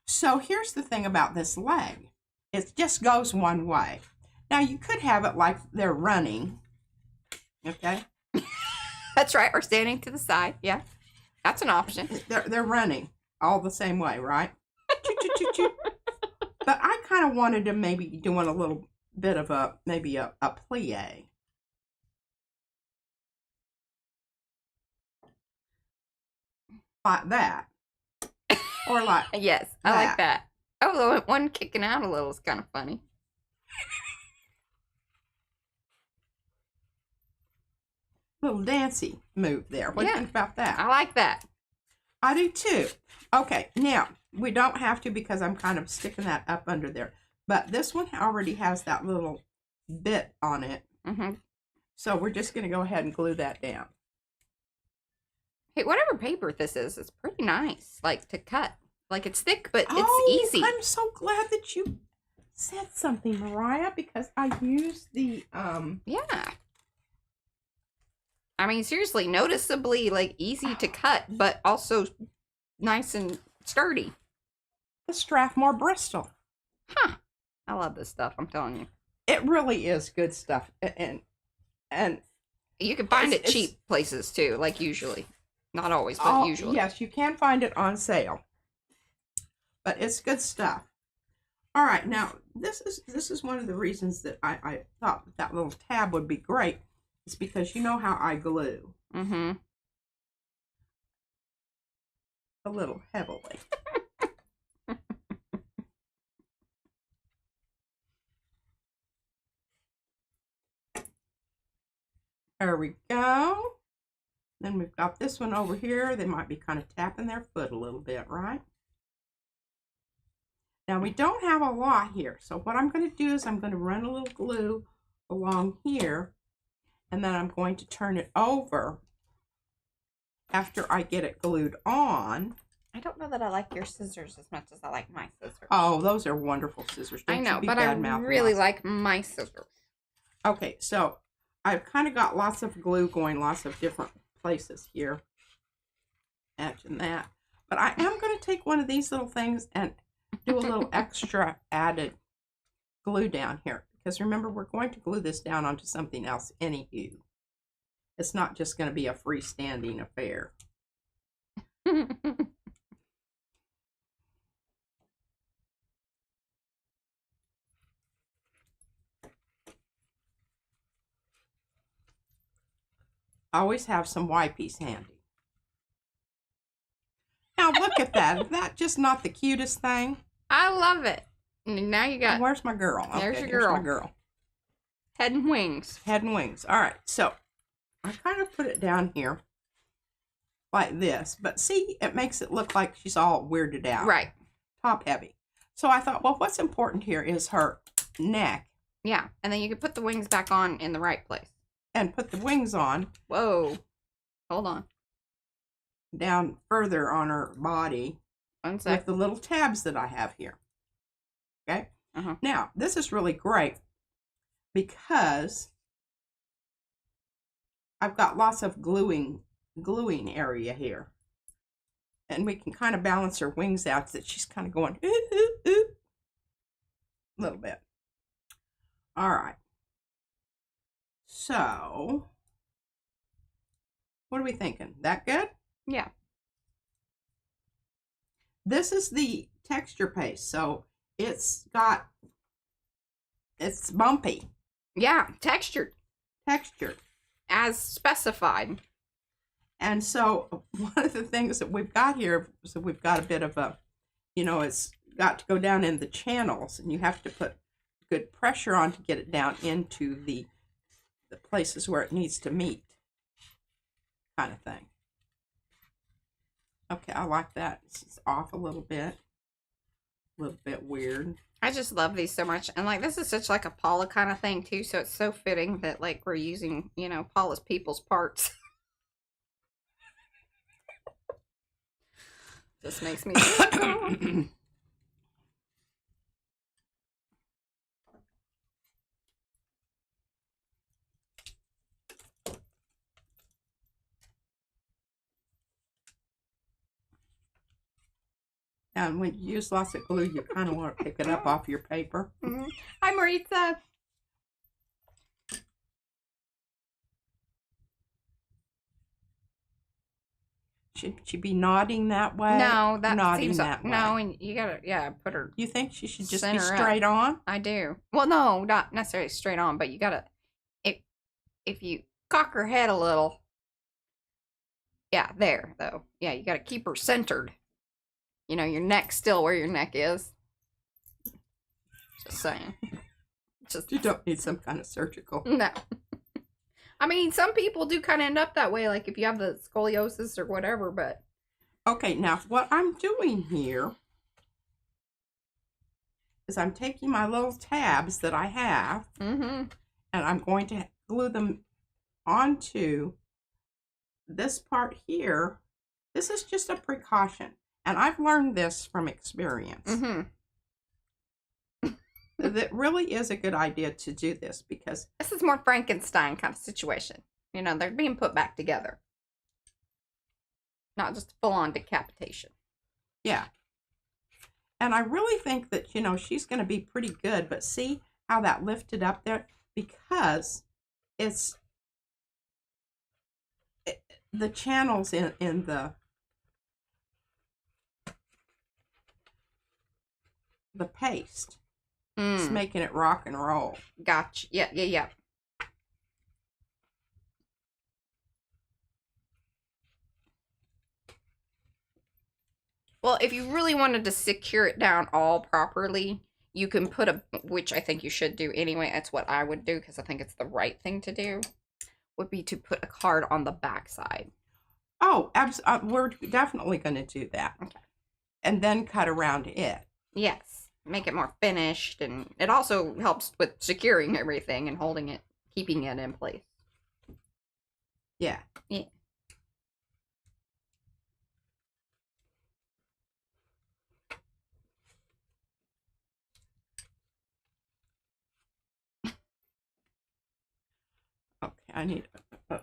So here's the thing about this leg. It just goes one way. Now, you could have it like they're running. Okay? That's right. Or standing to the side. Yeah. That's an option. They're running all the same way, right? But I kind of wanted to maybe doing a little bit of a plie. Like that. Or like yes, I like that. Oh, the one kicking out a little is kind of funny. Little dancey move there. What do you think about that? I like that. I do too. Okay, now we don't have to because I'm kind of sticking that up under there. But this one already has that little bit on it. So we're just going to go ahead and glue that down. Hey, whatever paper this is, it's pretty nice. Like to cut. Like it's thick, but it's easy. I'm so glad that you said something, Mariah, because I used the Yeah. I mean, seriously, noticeably like easy to cut, but also nice and sturdy. The Strathmore Bristol. Huh. I love this stuff, I'm telling you. It really is good stuff. And you can find it cheap places too, like usually. Not always, but usually. Yes, you can find it on sale. But it's good stuff. All right, now this is one of the reasons that I thought that little tab would be great. It's because you know how I glue. A little heavily. There we go. Then we've got this one over here. They might be kind of tapping their foot a little bit, right? Now we don't have a lot here. So what I'm going to do is I'm going to run a little glue along here, and then I'm going to turn it over after I get it glued on. I don't know that I like your scissors as much as I like my scissors. Oh, those are wonderful scissors. Don't I know, you be but I really like my scissors. Okay, so I've kind of got lots of glue going lots of different places here. Imagine that. But I am going to take one of these little things and do a little extra added glue down here. Because remember, we're going to glue this down onto something else anywho. It's not just going to be a freestanding affair. Always have some wipes handy. Now look at that. Is that just not the cutest thing? I love it. Now you got... Where's my girl? There's okay, your girl. My girl. Head and wings. Head and wings. All right, so I kind of put it down here like this. But see, it makes it look like she's all weirded out. Right. Top heavy. So I thought, well, what's important here is her neck. Yeah, and then you can put the wings back on in the right place. And put the wings on. Whoa. Hold on. Down further on her body. 1 sec. With the little tabs that I have here. Okay? Uh-huh. Now, this is really great because I've got lots of gluing area here. And we can kind of balance her wings out so that she's kind of going ooh, ooh, ooh, a little bit. All right. So, what are we thinking? That good? Yeah. This is the texture paste, so it's bumpy. Yeah, textured. Textured. As specified. And so one of the things that we've got here, so we've got a bit of a, it's got to go down in the channels, and you have to put good pressure on to get it down into the places where it needs to meet, kind of thing. Okay, I like that. It's off a little bit weird. I just love these so much. And like, this is such like a Paula kind of thing too. So it's so fitting that like we're using, Paula's people's parts. Just makes me And when you use lots of glue, you kind of want to pick it up off your paper. Mm-hmm. Hi, Maritza. Should she be nodding that way? No, that nodding seems that way. No, and you gotta put her. You think she should just be straight on? I do. Well, no, not necessarily straight on, but you gotta. If you cock her head a little. Yeah, there though. Yeah, you gotta keep her centered. Your neck still where your neck is. Just saying. You don't need some kind of surgical. No. I mean, some people do kind of end up that way, like if you have the scoliosis or whatever, but. Okay, now what I'm doing here is I'm taking my little tabs that I have, and I'm going to glue them onto this part here. This is just a precaution. And I've learned this from experience. That really is a good idea to do this because this is more Frankenstein kind of situation. They're being put back together. Not just full-on decapitation. Yeah. And I really think that, she's going to be pretty good. But see how that lifted up there? Because the channels in the paste. It's making it rock and roll. Gotcha. Yeah. Well, if you really wanted to secure it down all properly, you can put which I think you should do anyway. That's what I would do because I think it's the right thing to do, would be to put a card on the back side. Oh, we're definitely going to do that. Okay. And then cut around it. Yes. make it more finished, and it also helps with securing everything and holding it, keeping it in place. Yeah. Yeah. Okay, I need a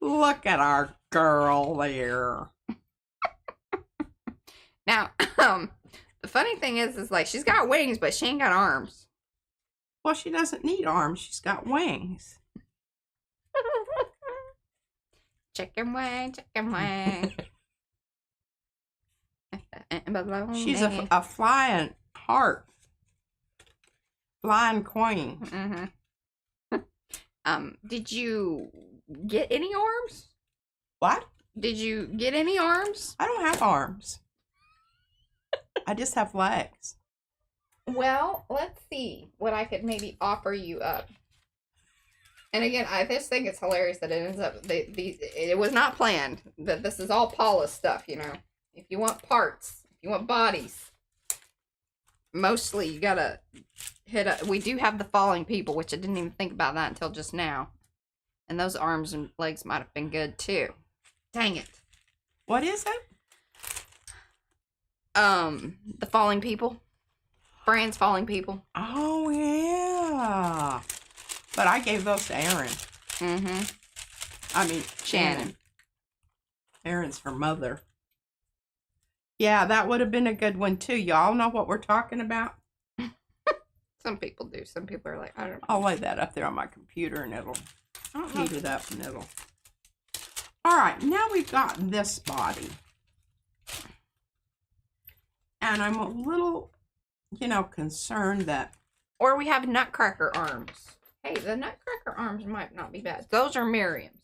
look at our girl there. Now, the funny thing is like she's got wings, but she ain't got arms. Well, she doesn't need arms. She's got wings. Chicken wing, chicken wing. She's a flying heart. Flying queen. Mm-hmm. Did you get any arms? What? Did you get any arms? I don't have arms. I just have legs. Well, let's see what I could maybe offer you up. And again, I just think it's hilarious that it ends up, it was not planned, that this is all Paula's stuff, you know. If you want parts, if you want bodies, mostly you gotta hit up. We do have the falling people, which I didn't even think about that until just now. And those arms and legs might have been good too. Dang it. What is it? The falling people. Fran's falling people. Oh, yeah. But I gave those to Erin. Mm-hmm. I mean, Shannon. Erin's her mother. Yeah, that would have been a good one, too. Y'all know what we're talking about? Some people do. Some people are like, I don't know. I'll lay that up there on my computer, and it'll heat it up, and it'll... All right, now we've got this body. And I'm a little, you know, concerned that... Or we have nutcracker arms. Hey, the nutcracker arms might not be bad. Those are Miriam's.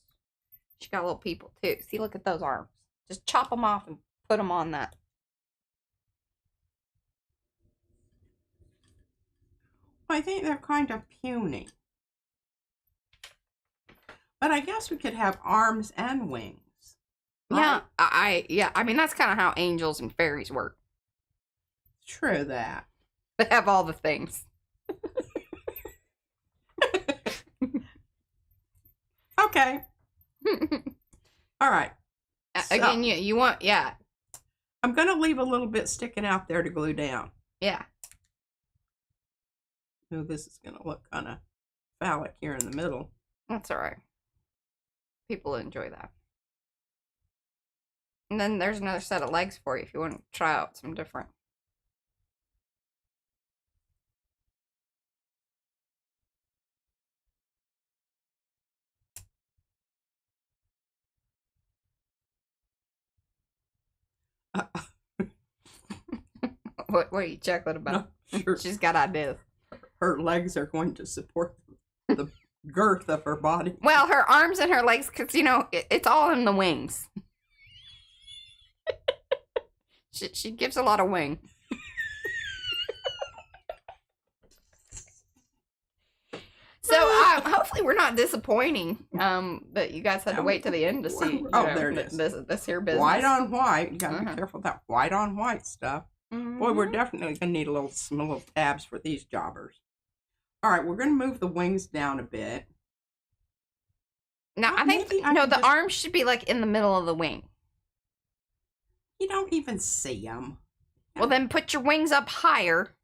She got little people, too. See, look at those arms. Just chop them off and put them on that. I think they're kind of puny. But I guess we could have arms and wings. Right? Yeah, I mean, that's kind of how angels and fairies work. True that. They have all the things. Okay. All right. Again, you want, yeah. I'm going to leave a little bit sticking out there to glue down. Yeah. Oh, this is going to look kind of phallic here in the middle. That's all right. People enjoy that. And then there's another set of legs for you if you want to try out some different. What are you chuckling about? No, sure. She's got ideas. Her legs are going to support the girth of her body. Well, her arms and her legs, because, you know, it's all in the wings. She gives a lot of wing. So, hopefully we're not disappointing, that you guys had to wait to the end to see there it is. This here business. White on white. You gotta be careful of that white on white stuff. Mm-hmm. Boy, we're definitely gonna need some little tabs for these jobbers. All right, we're gonna move the wings down a bit. Now, I think, the arms should be like in the middle of the wing. You don't even see them. Well, then put your wings up higher.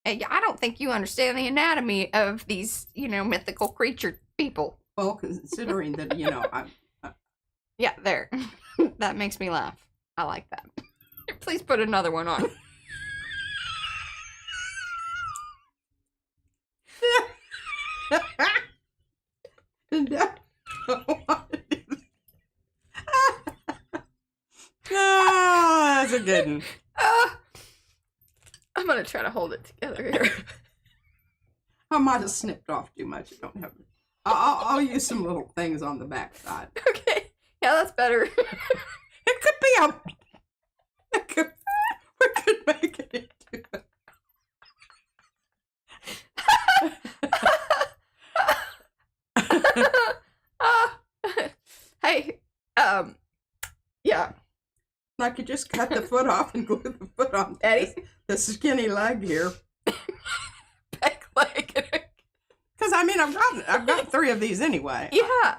I don't think you understand the anatomy of these, mythical creature people. Well, considering that, Yeah, there. That makes me laugh. I like that. Please put another one on. No, that's a good one. I'm gonna try to hold it together here. I might have snipped off too much. I don't have. I'll use some little things on the back side. Okay. Yeah, that's better. It could be a. We could make it into it. Hey, I could just cut the foot off and glue the foot on Eddie? the skinny leg here. Back leg. Because I mean, I've got 3 of these anyway. Yeah.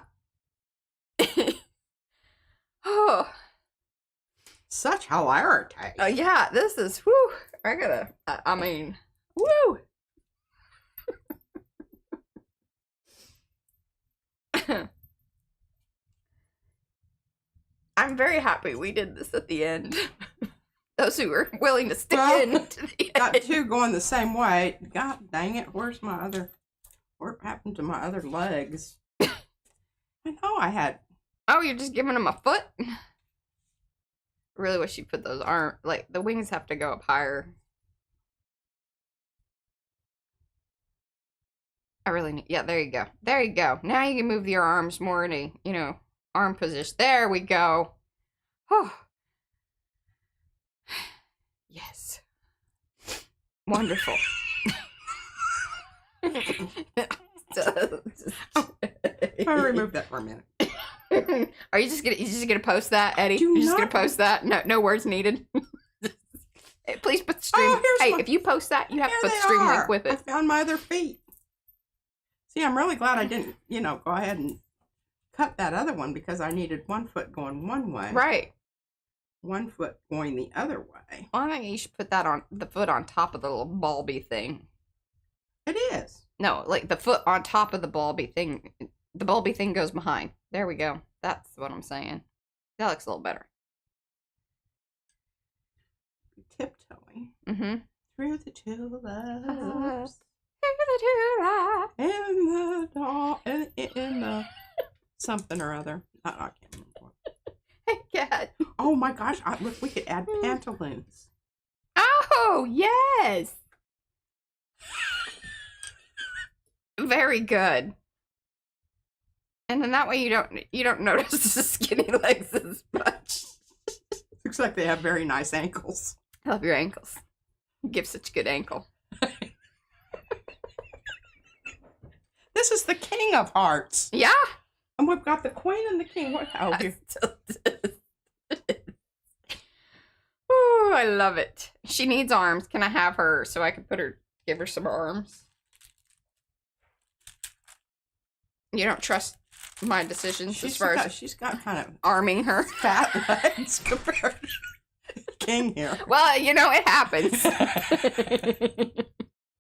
Oh. Such hilarity. Yeah, this is, whew. I mean, woo. I'm very happy we did this at the end. Those who were willing to stick in to the got end. 2 going the same way. God dang it, what happened to my other legs? I know I had. Oh, you're just giving them a foot? I really wish you put those like, the wings have to go up higher. I really need, yeah, there you go. There you go. Now you can move your arms more in a, you know, arm position. There we go. Oh. Yes. Wonderful. I'll remove that for a minute. Are you just gonna post that, Eddie? You're just gonna post that? No words needed. Please put the stream. Hey, if you post that, you have to put the stream link with it. I found my other feet. See, I'm really glad I didn't, you know, go ahead and cut that other one because I needed one foot going one way. Right. One foot going the other way. Well, I think you should put that on the foot on top of the little bulby thing. It is. No, like the foot on top of the bulby thing. The bulby thing goes behind. There we go. That's what I'm saying. That looks a little better. Tiptoeing. Mm-hmm. Through the tulips. In In the dawn. In the something or other. I can't remember what. Yeah. Oh my gosh. Look, we could add pantaloons. Oh, yes. Very good. And then that way you don't notice the skinny legs as much. Looks like they have very nice ankles. I love your ankles. You give such a good ankle. This is the King of Hearts. Yeah. And we've got the Queen and the King. What? Oh, here. Ooh, I love it. She needs arms. Can I have her so I can give her some arms? You don't trust my decisions as far as she's got kind of arming her fat legs compared to King here. Well, you know, it happens.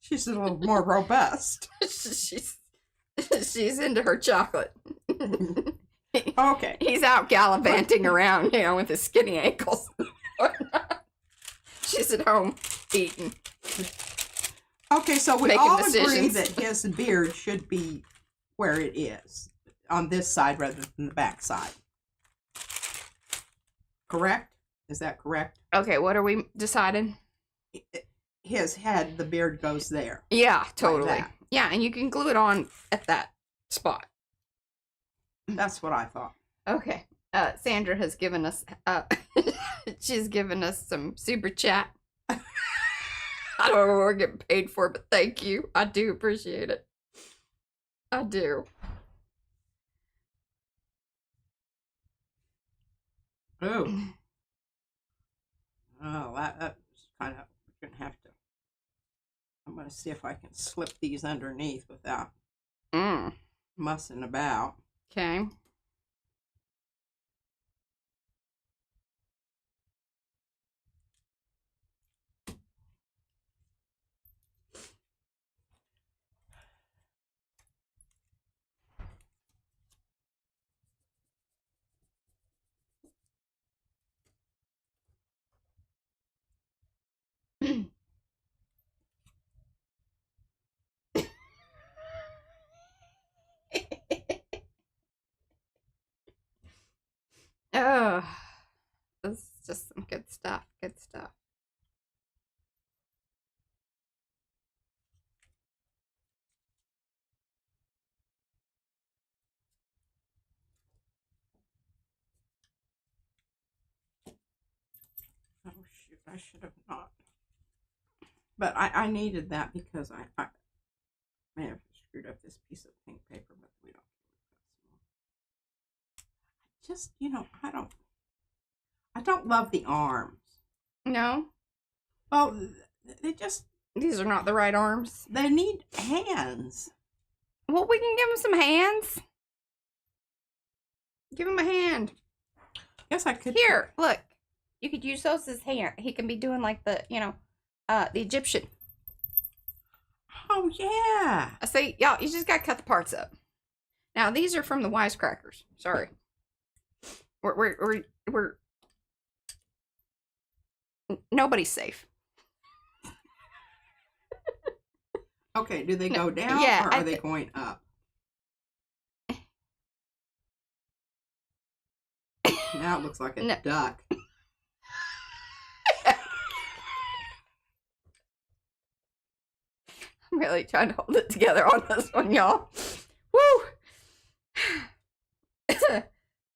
She's a little more robust. She's into her chocolate. Okay. He's out gallivanting around, you know, with his skinny ankles. She's at home eating. Okay, so we Making all decisions. agree that his beard should be where it is, on this side rather than the back side. Correct? Is that correct? Okay, what are we deciding? His head, the beard goes there. Yeah, totally. Like that. Yeah, and you can glue it on at that spot. That's what I thought. Okay. Sandra has given us, she's given us some super chat. I don't know what we're getting paid for, but thank you. I do appreciate it. I do. Oh. Oh, that's kind of, we're going to have to, I'm going to see if I can slip these underneath without mussing about. Okay. Oh, this is just some good stuff. Good stuff. Oh, shoot, I should have not. But I needed that because I may have screwed up this piece of pink paper, but we don't. Just, you know, I don't love the arms. No? Well, they just... These are not the right arms. They need hands. Well, we can give him some hands. Give him a hand. Guess I could... Here, look. You could use those as hand. He can be doing like the, the Egyptian. Oh, yeah. I say, y'all, you just got to cut the parts up. Now, these are from the Wisecrackers. Sorry. We're nobody's safe. Okay, do they go down or are they going up? Now it looks like a duck. I'm really trying to hold it together on this one, y'all. Woo!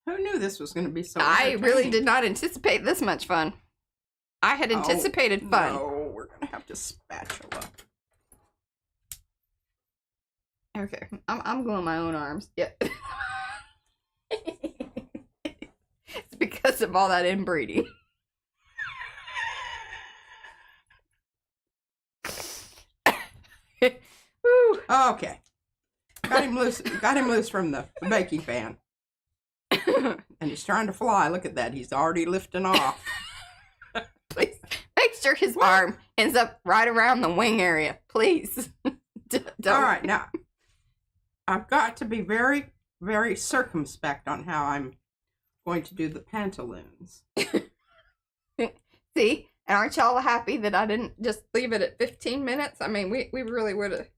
Who knew this was going to be so I really did not anticipate this much fun. I had anticipated fun. No, we're going to have to spatula. Okay, I'm gluing my own arms. Yep. It's because of all that inbreeding. Woo. Okay. Got him loose from the baking pan. And he's trying to fly. Look at that. He's already lifting off. Please make sure his arm ends up right around the wing area. Please. Don't. All right, now I've got to be very, very circumspect on how I'm going to do the pantaloons. See? And aren't y'all happy that I didn't just leave it at 15 minutes? I mean, we really would have.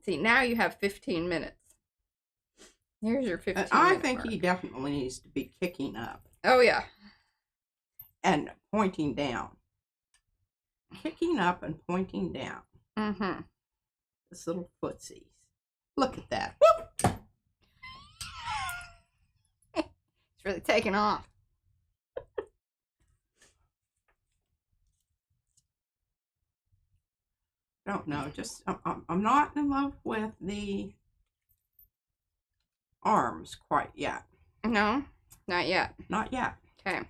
See, now you have 15 minutes. Here's your 15 minutes. I think he definitely needs to be kicking up. Oh, yeah. And pointing down. Kicking up and pointing down. Mm-hmm. This little footsies. Look at that. Whoop! It's really taking off. Don't know. Just I'm not in love with the arms quite yet. No, not yet. Not yet. Okay.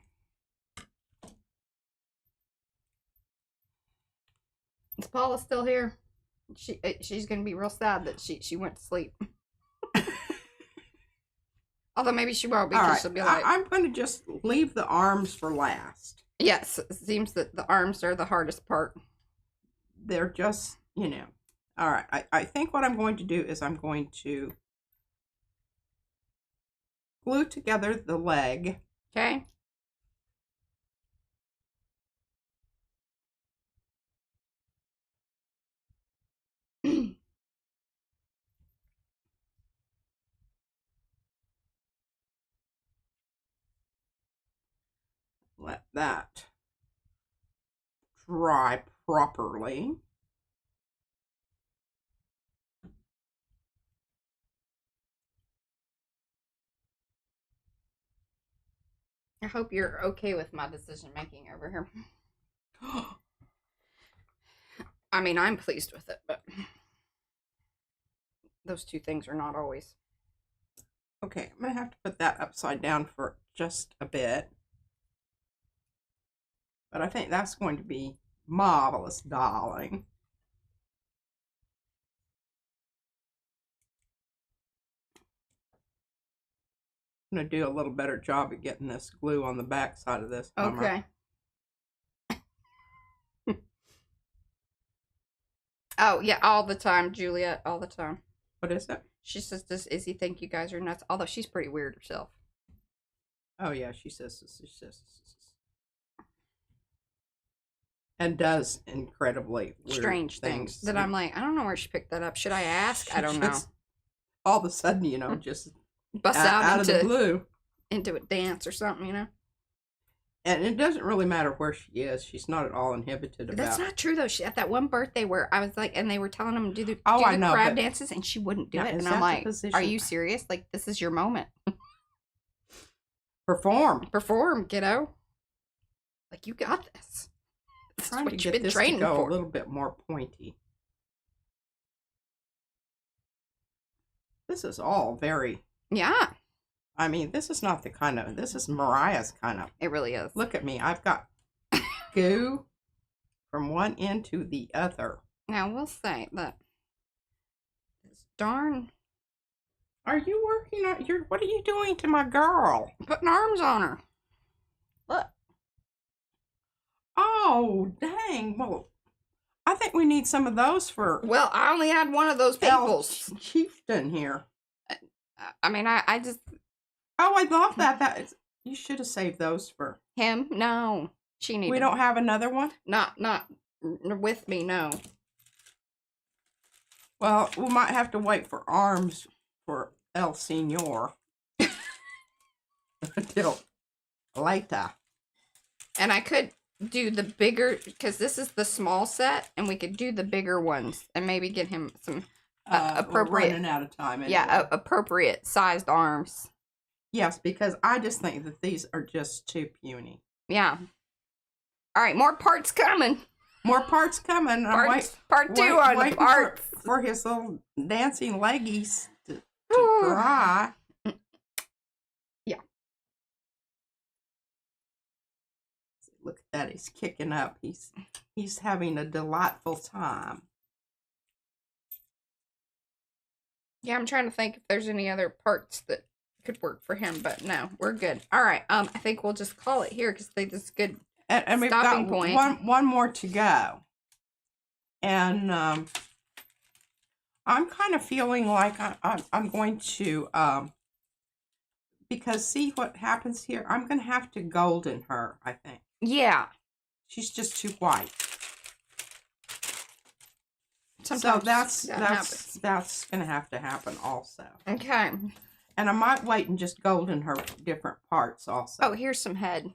Is Paula still here? She's gonna be real sad that she went to sleep. Although maybe she won't, because she'll be like, I'm going to just leave the arms for last. Yes, it seems that the arms are the hardest part. They're just, All right, I think what I'm going to do is I'm going to glue together the leg. Okay. Let that dry properly. I hope you're okay with my decision making over here. I mean, I'm pleased with it, but those two things are not always. Okay, I'm going to have to put that upside down for just a bit. But I think that's going to be marvelous, darling. I'm going to do a little better job at getting this glue on the back side of this. Okay. Oh, yeah, all the time, Juliet, all the time. What is it? She says, does Izzy think you guys are nuts? Although she's pretty weird herself. Oh, yeah, she says this. And does incredibly weird strange things that I'm like, I don't know where she picked that up. Should I ask? I don't know. All of a sudden, just bust out of the blue into a dance or something, And it doesn't really matter where she is. She's not at all inhibited about. That's not true though. She at that one birthday where I was like, and they were telling them to do the crab dances, and she wouldn't do it. And I'm like, are you serious? Like, this is your moment. Perform, kiddo. Like, you got this. This is what you've been training for. A little bit more pointy. This is all very. Yeah. I mean, this is not the kind of, this is Mariah's kind of. It really is. Look at me. I've got goo from one end to the other. Now, we'll say that this darn... Are you working on your, what are you doing to my girl? Putting arms on her. Look. Oh, dang. Well, I think we need some of those for... Well, I only had one of those peoples. Chieftain here. I mean, I just... Oh, I love that. That is, you should have saved those for... Him? No. She needed... We don't have another one? Not with me, no. Well, we might have to wait for arms for El Senor. Until later. And I could do the bigger, because this is the small set, and we could do the bigger ones and maybe get him some appropriate... We're running out of time anyway. Yeah, appropriate sized arms. Yes, because I just think that these are just too puny. Yeah. All right, more parts coming. More parts coming. Part 2 on the parts. For his little dancing leggies to dry. Yeah. Look at that. He's kicking up. He's having a delightful time. Yeah, I'm trying to think if there's any other parts that could work for him, but no, we're good. All right, I think we'll just call it here because I think this is good. And we've got one more to go. And I'm kind of feeling like I'm going to, because see what happens here? I'm going to have to golden her, I think. Yeah. She's just too white. Sometimes so that's going to have to happen also. Okay. And I might wait and just golden her different parts also. Oh, here's some head.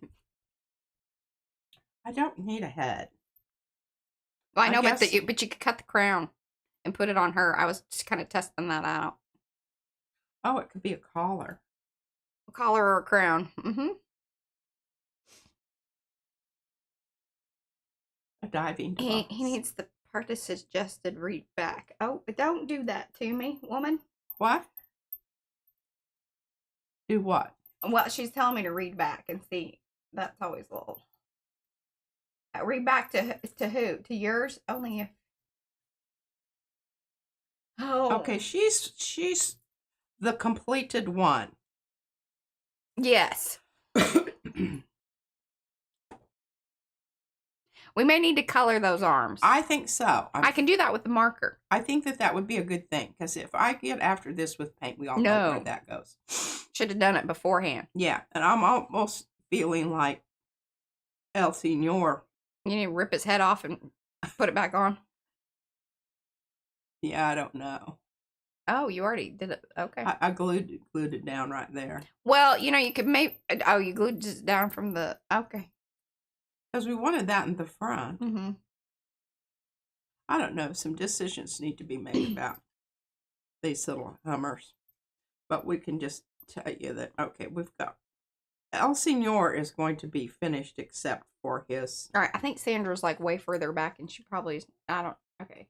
I don't need a head. Well, I know, but you could cut the crown and put it on her. I was just kind of testing that out. Oh, it could be a collar. A collar or a crown. Mm-hmm. A diving device. He needs the part that says adjusted read back. Oh, but don't do that to me, woman. What? Do what? Well, she's telling me to read back and see. That's always a little... read back to who? To yours? Only if... Oh. Okay, she's the completed one. Yes. We may need to color those arms. I think so. I can do that with the marker. I think that would be a good thing, because if I get after this with paint, we all know where that goes. Should have done it beforehand. Yeah, and I'm almost feeling like El Senor. You need to rip his head off and put it back on? Yeah, I don't know. Oh, you already did it. Okay. I glued it down right there. Well, you could make... Oh, you glued it down from the... Okay. Because we wanted that in the front. Mm-hmm. I don't know. Some decisions need to be made about these little Hummers. But we can just tell you that, okay, we've got... El Senor is going to be finished except for his... All right, I think Sandra's like way further back and she probably... I don't... Okay.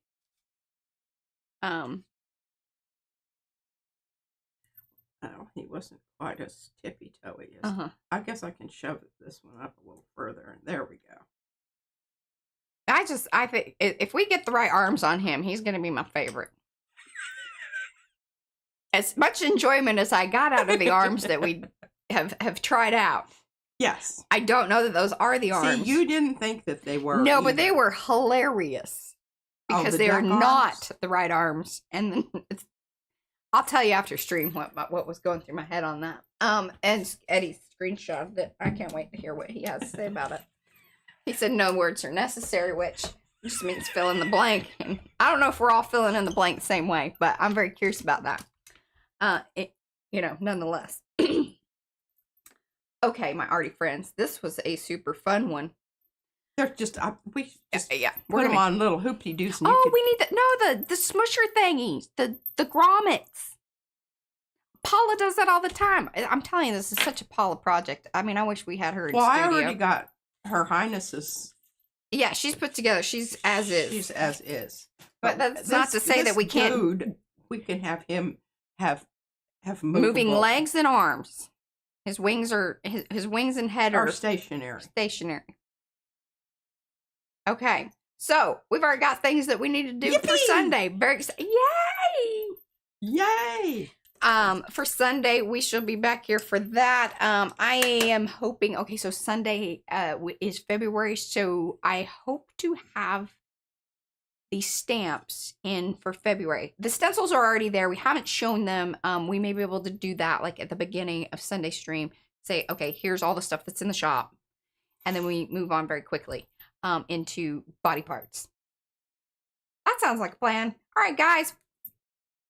Oh, he wasn't quite as tippy-toey as... Uh-huh. I guess I can shove this one up a little further, and there we go. I think if we get the right arms on him, he's going to be my favorite. As much enjoyment as I got out of the arms that we have tried out. Yes. I don't know that those are the arms. See, you didn't think that they were. No, either. But they were hilarious. Because they are not the right arms. And then I'll tell you after stream what was going through my head on that. And Eddie screenshotted it. I can't wait to hear what he has to say about it. He said no words are necessary, which just means fill in the blank. And I don't know if we're all filling in the blank the same way, but I'm very curious about that. Nonetheless. Okay, my arty friends, this was a super fun one. They're just we just we're put them on little hoopty doos. Oh, we need the smusher thingies, the grommets. Paula does that all the time. I'm telling you, this is such a Paula project. I mean, I wish we had her in studio. I already got Her Highness's. Yeah, she's put together. She's as is. She's as is. But that's not to say that we can't. Dude, we can have him have have moving legs and arms. His wings are his wings and head are stationary. Stationary. Okay, so we've already got things that we need to do Yippee! for Sunday. Very excited! Yay! Yay! For Sunday, we shall be back here for that. I am hoping. Okay, so Sunday is February, so I hope to have the stamps in for February. The stencils are already there. We haven't shown them. We may be able to do that like at the beginning of Sunday stream. Say, okay, here's all the stuff that's in the shop, and then we move on very quickly into body parts. That sounds like a plan. All right, guys.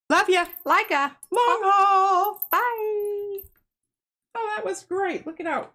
Love ya. Like a long haul. Bye. Oh, that was great. Look it out.